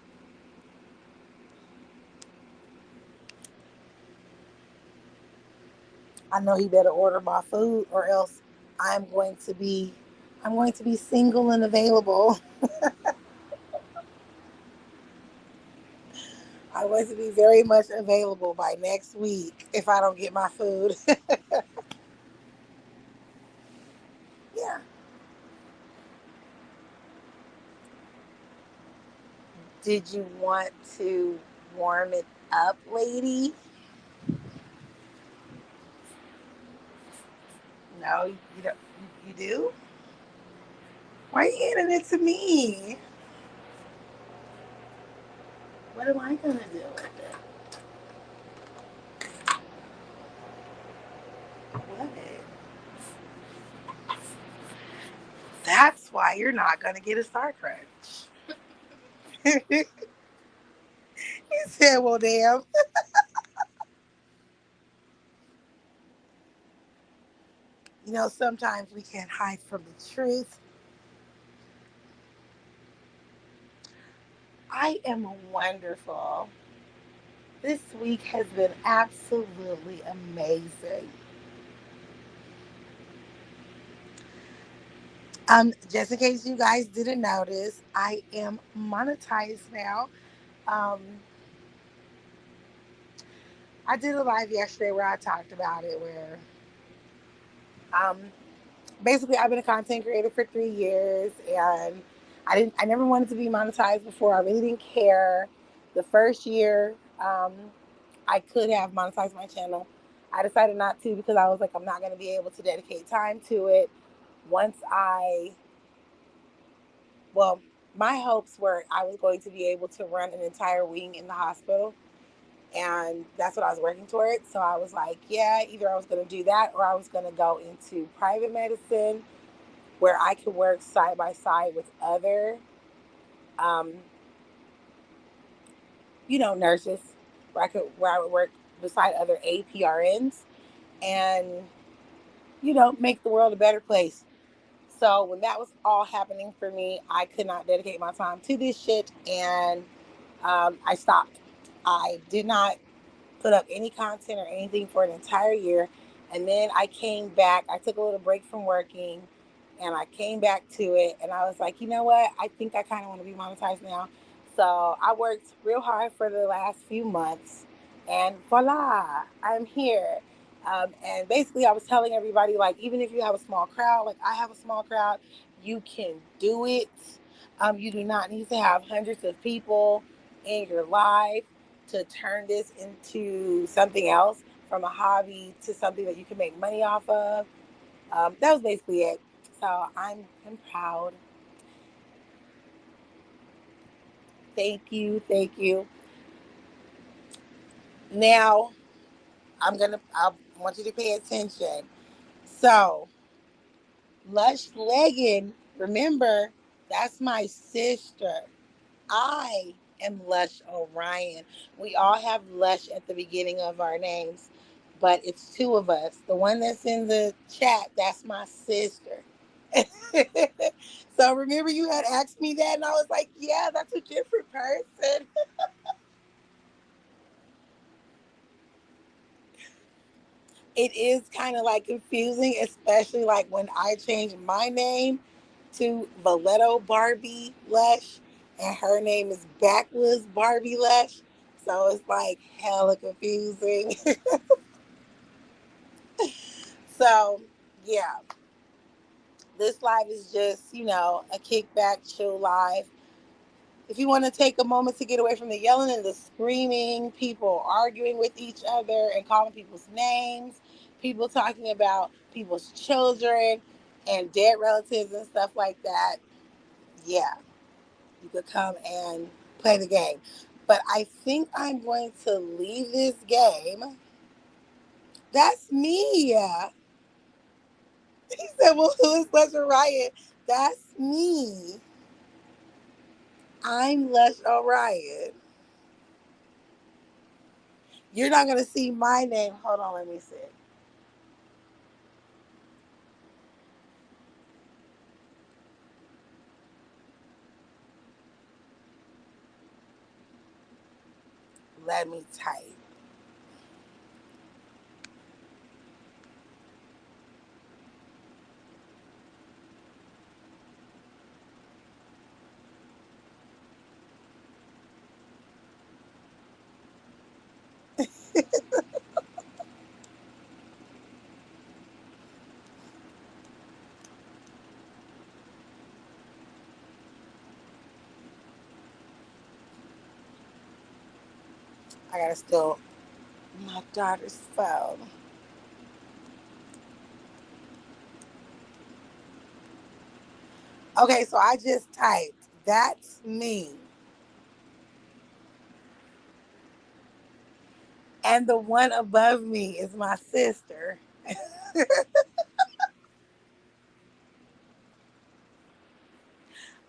[SPEAKER 1] I know he better order my food or else I'm going to be I'm going to be single and available. I'm going to be very much available by next week if I don't get my food. Yeah. Did you want to warm it up, lady? No, you don't. You do? Why are you handing it to me? What am I gonna do with it? What? That's why you're not gonna get a Star Crunch. He said, "Well, damn." You know, sometimes we can't hide from the truth. I am wonderful. This week has been absolutely amazing. Just in case you guys didn't notice, I am monetized now. Um, I did a live yesterday where I talked about it. Where um, basically I've been a content creator for 3 years, and I never wanted to be monetized before. I really didn't care. The first year, I could have monetized my channel. I decided not to because I was like, I'm not going to be able to dedicate time to it. Once I, well, my hopes were I was going to be able to run an entire wing in the hospital, and that's what I was working towards. So I was like, yeah, either I was going to do that or I was going to go into private medicine where I could work side by side with other, um, nurses, where I would work beside other APRNs and make the world a better place. So when that was all happening for me, I could not dedicate my time to this shit, and I stopped. I did not put up any content or anything for an entire year. And then I came back. I took a little break from working and I came back to it. And I was like, you know what? I think I kind of want to be monetized now. So I worked real hard for the last few months. And voila, I'm here. And basically, I was telling everybody, like, even if you have a small crowd, like I have a small crowd, you can do it. You do not need to have hundreds of people in your life to turn this into something else, from a hobby to something that you can make money off of. That was basically it. So I'm proud. Thank you, thank you. Now I want you to pay attention. So Lush Leggin, remember, that's my sister. I am Lush Orion. We all have Lush at the beginning of our names, but it's two of us. The one that's in the chat, that's my sister. So remember, you had asked me that, and I was like, yeah, that's a different person. It is kind of like confusing, especially like when I changed my name to Valeto Barbie Lush, and her name is Backwoods Barbie Lush. So it's like hella confusing. So yeah, this live is just, a kickback, chill live. If you want to take a moment to get away from the yelling and the screaming, people arguing with each other and calling people's names, people talking about people's children and dead relatives and stuff like that, yeah, you could come and play the game. But I think I'm going to leave this game. That's me. He said, well, who is Lush Orion? That's me. I'm Lush Orion. You're not going to see my name. Hold on, let me see. Let me type. I got to steal my daughter's phone. Okay, so I just typed, that's me. And the one above me is my sister.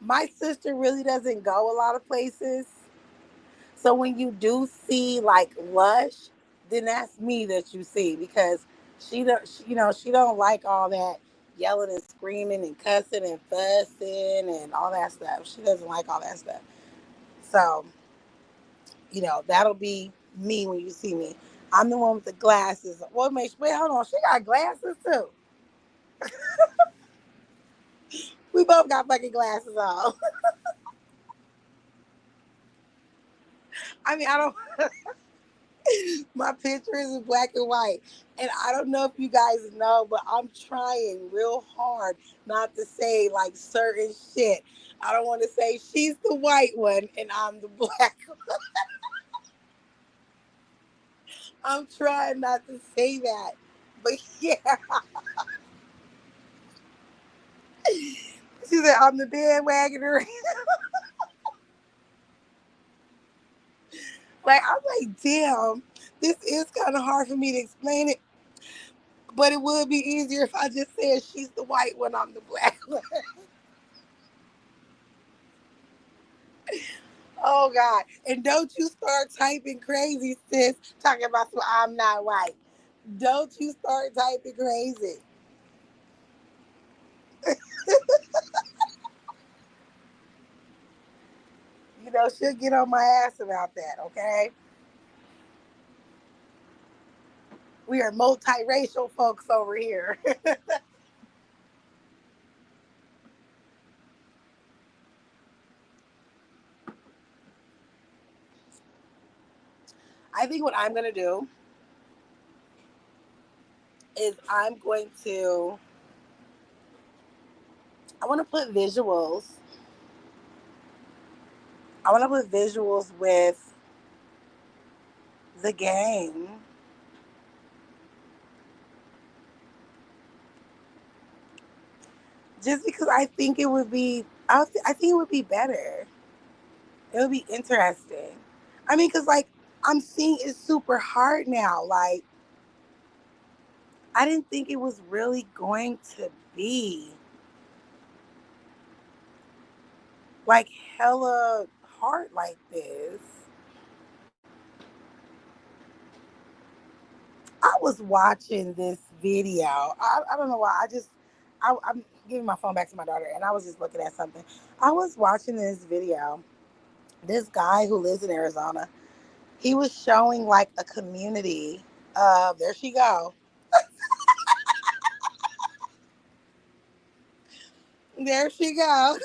[SPEAKER 1] My sister really doesn't go a lot of places. So when you do see like Lush, then that's me that you see, because she don't like all that yelling and screaming and cussing and fussing and all that stuff. She doesn't like all that stuff. So, that'll be me when you see me. I'm the one with the glasses. Wait, hold on. She got glasses too. We both got fucking glasses on. I mean, I don't. My picture is in black and white. And I don't know if you guys know, but I'm trying real hard not to say like certain shit. I don't want to say she's the white one and I'm the black one. I'm trying not to say that. But yeah, she said I'm the bandwagoner. Like, I'm like, damn, this is kind of hard for me to explain it. But it would be easier if I just said she's the white one, I'm the black one. Oh God. And don't you start typing crazy, sis, talking about some I'm not white. Don't you start typing crazy. You know, she'll get on my ass about that, okay? We are multiracial folks over here. I think what I'm gonna do is I wanna put visuals. I wanna put visuals with the game. Just because I think it would be I think it would be better. It would be interesting. I mean, because like I'm seeing it's super hard now. Like I didn't think it was really going to be like hella hard like this. I was watching this video. I don't know why. I'm giving my phone back to my daughter, and I was just looking at something. I was watching this video. This guy who lives in Arizona, he was showing like a community of, there she go. There she go.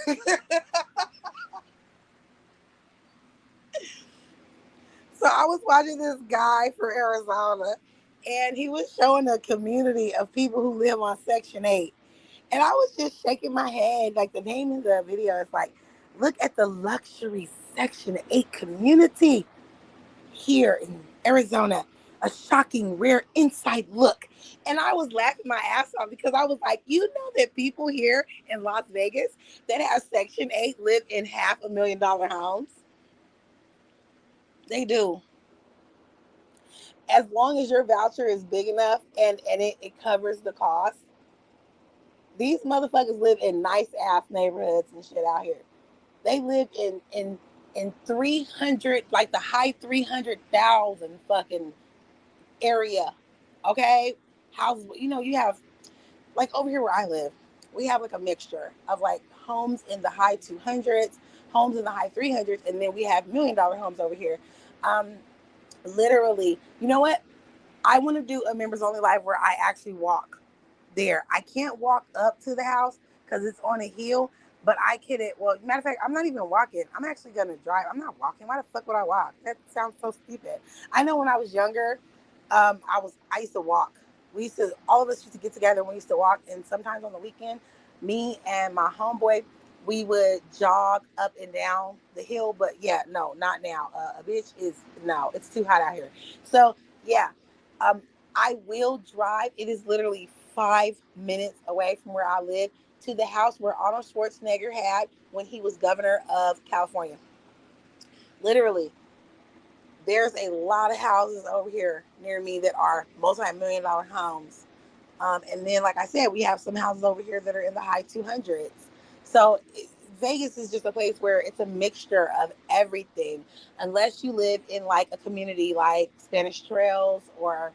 [SPEAKER 1] So I was watching this guy for Arizona, and he was showing a community of people who live on Section 8. And I was just shaking my head. Like the name of the video is like, look at the luxury Section 8 community here in Arizona. A shocking, rare inside look. And I was laughing my ass off because I was like, you know that people here in Las Vegas that have Section 8 live in $500,000 homes? They do. As long as your voucher is big enough and it covers the cost, these motherfuckers live in nice ass neighborhoods and shit out here. They live in 300, like the high 300,000 fucking area. Okay? Houses, you know, you have like over here where I live, we have like a mixture of like homes in the high 200s, homes in the high 300s, and then we have $1 million homes over here. Um, Literally, you know what? I want to do a members only live where I actually walk there. I can't walk up to the house because it's on a hill, but I can it. Well, matter of fact, I'm not even walking. I'm actually gonna drive. I'm not walking. Why the fuck would I walk? That sounds so stupid. I know when I was younger, I used to walk. We used to all of us used to get together and we used to walk, and sometimes on the weekend, me and my homeboy, we would jog up and down the hill. But yeah, no, not now. A bitch is no, it's too hot out here. So yeah, um, I will drive. It is literally 5 minutes away from where I live to the house where Arnold Schwarzenegger had when he was governor of California. Literally, there's a lot of houses over here near me that are multi-million-dollar homes. And then, like I said, we have some houses over here that are in the high 200s. So Vegas is just a place where it's a mixture of everything. Unless you live in like a community like Spanish Trails or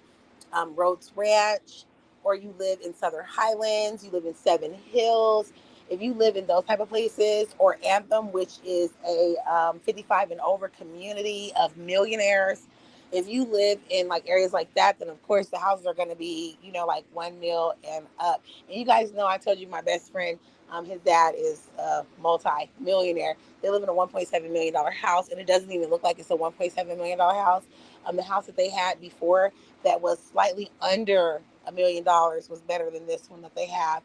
[SPEAKER 1] Rhodes Ranch, or you live in Southern Highlands, you live in Seven Hills. If you live in those type of places, or Anthem, which is a 55 and over community of millionaires, if you live in like areas like that, then of course the houses are going to be, you know, like 1 mil and up. And you guys know, I told you my best friend, his dad is a multi-millionaire. They live in a $1.7 million house, and it doesn't even look like it's a $1.7 million house. The house that they had before that was slightly under $1 million was better than this one that they have.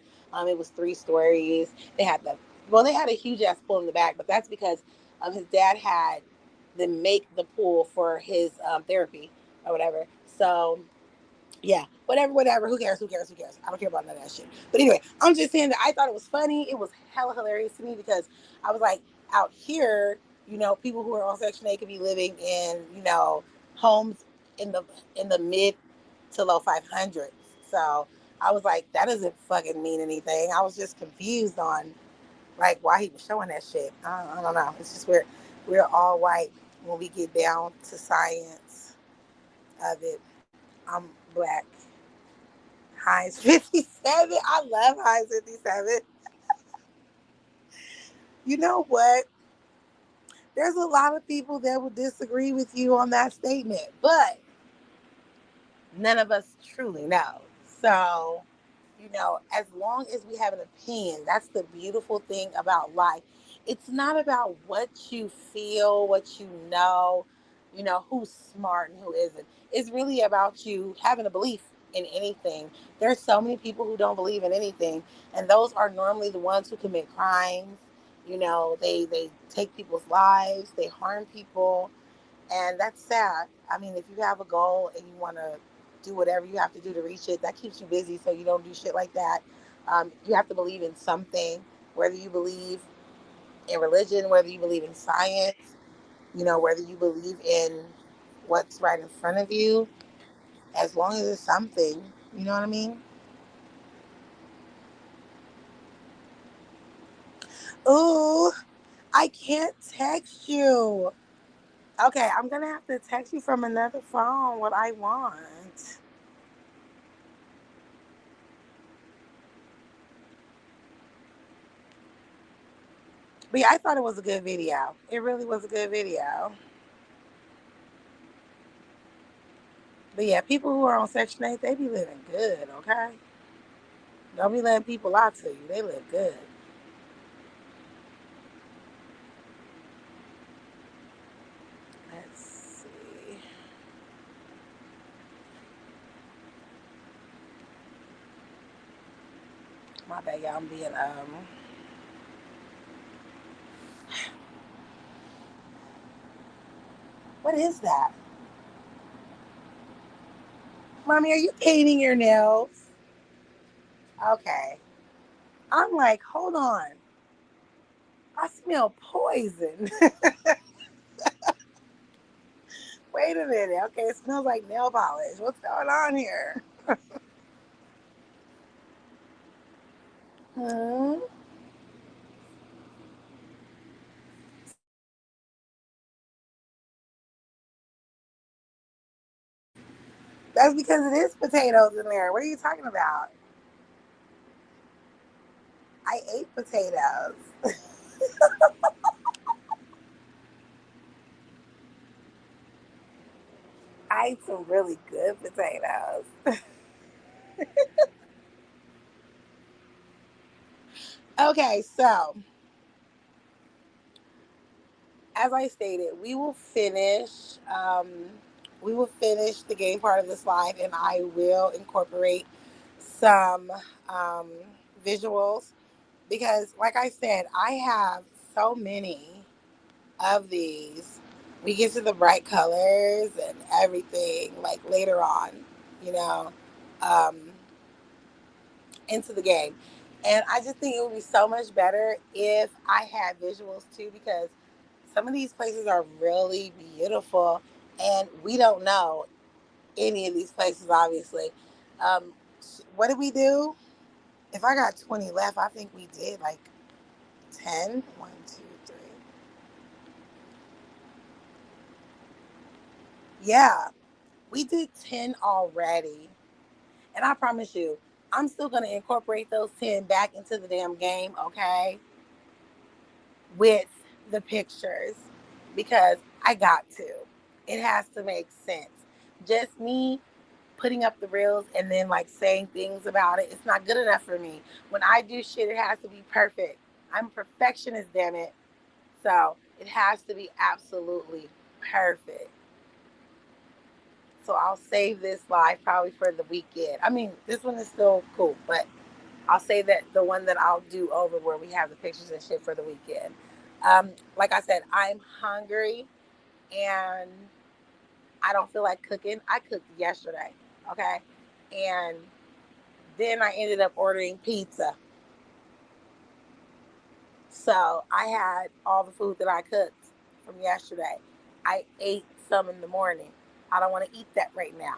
[SPEAKER 1] It was 3 stories. They had they had a huge ass pool in the back, but that's because his dad had them make the pool for his therapy or whatever. So yeah, whatever, whatever. Who cares? Who cares? Who cares? I don't care about none of that shit. But anyway, I'm just saying that I thought it was funny. It was hella hilarious to me because I was like, out here, people who are on Section 8 could be living in, homes in the mid to low 500s. So I was like, that doesn't fucking mean anything. I was just confused on like why he was showing that shit. I don't know. It's just we're all white when we get down to science of it. I'm black. Heinz 57. I love Heinz 57. You know what? There's a lot of people that will disagree with you on that statement, but none of us truly know. So, as long as we have an opinion, that's the beautiful thing about life. It's not about what you feel, what who's smart and who isn't. It's really about you having a belief in anything. There's so many people who don't believe in anything, and those are normally the ones who commit crimes. They take people's lives, they harm people, and that's sad. I mean, if you have a goal and you want to do whatever you have to do to reach it, that keeps you busy so you don't do shit like that. You have to believe in something, whether you believe in religion, whether you believe in science, whether you believe in what's right in front of you, as long as it's something, you know what I mean? Ooh, I can't text you. Okay, I'm going to have to text you from another phone what I want. But yeah, I thought it was a good video. It really was a good video. But yeah, people who are on Section 8, they be living good, okay? Don't be letting people lie to you. They live good. Let's see. My bad, y'all. I'm being, what is that? Mommy, are you painting your nails? Okay. I'm like, hold on. I smell poison. Wait a minute. Okay, it smells like nail polish. What's going on here? Hmm? That's because it is potatoes in there. What are you talking about? I ate potatoes. I ate some really good potatoes. Okay, so as I stated, we will finish the game part of this live, and I will incorporate some um, visuals because, like I said, I have so many of these. We get to the bright colors and everything like later on, you know, um, into the game. And I just think it would be so much better if I had visuals too, because some of these places are really beautiful, and we don't know any of these places, obviously. Um, what did we do? If I got 20 left, I think we did like 10. 1, 2, 3. Yeah, we did 10 already. And I promise you, I'm still going to incorporate those 10 back into the damn game, okay? With the pictures because I got to. It has to make sense. Just me putting up the reels and then like saying things about it, it's not good enough for me. When I do shit, it has to be perfect. I'm a perfectionist, damn it. So it has to be absolutely perfect. So I'll save this live probably for the weekend. I mean, this one is still cool, but I'll say that the one that I'll do over where we have the pictures and shit for the weekend. Like I said, I'm hungry and I don't feel like cooking. I cooked yesterday, okay? And then I ended up ordering pizza. So I had all the food that I cooked from yesterday. I ate some in the morning. I don't want to eat that right now.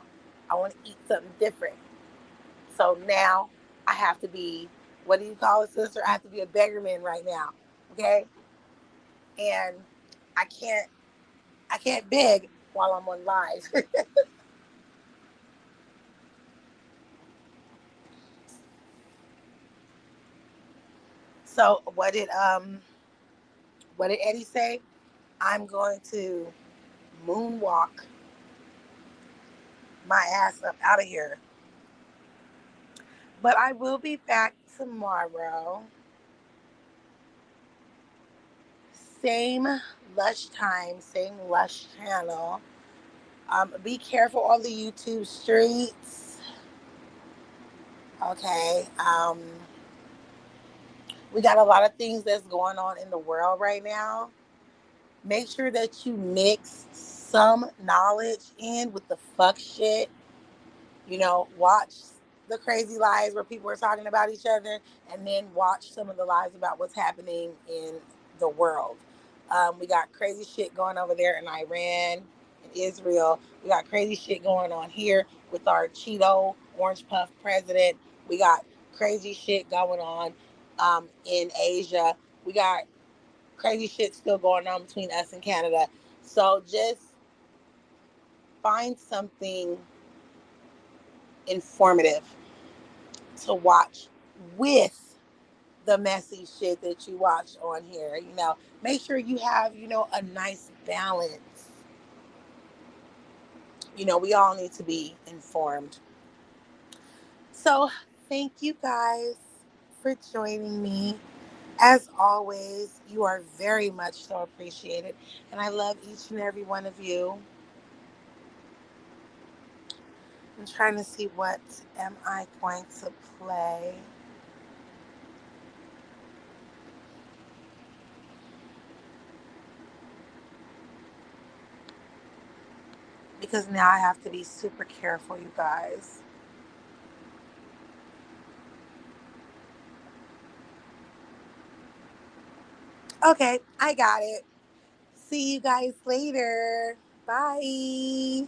[SPEAKER 1] I want to eat something different. So now I have to be, what do you call it, sister? I have to be a beggarman right now. Okay? And I can't I can't beg while I'm on live. So what did Eddie say? I'm going to moonwalk my ass up out of here. But I will be back tomorrow. Same Lush time, same Lush channel. Be careful on the YouTube streets. Okay. We got a lot of things that's going on in the world right now. Make sure that you mix some knowledge in with the fuck shit. Watch the crazy lives where people are talking about each other, and then watch some of the lives about what's happening in the world. We got crazy shit going over there in Iran and Israel. We got crazy shit going on here with our Cheeto Orange Puff president. We got crazy shit going on in Asia. We got crazy shit still going on between us and Canada. So just find something informative to watch with the messy shit that you watch on here. Make sure you have, a nice balance. We all need to be informed. So thank you guys for joining me. As always, you are very much so appreciated. And I love each and every one of you. I'm trying to see what am I going to play. Because now I have to be super careful, you guys. Okay, I got it. See you guys later. Bye.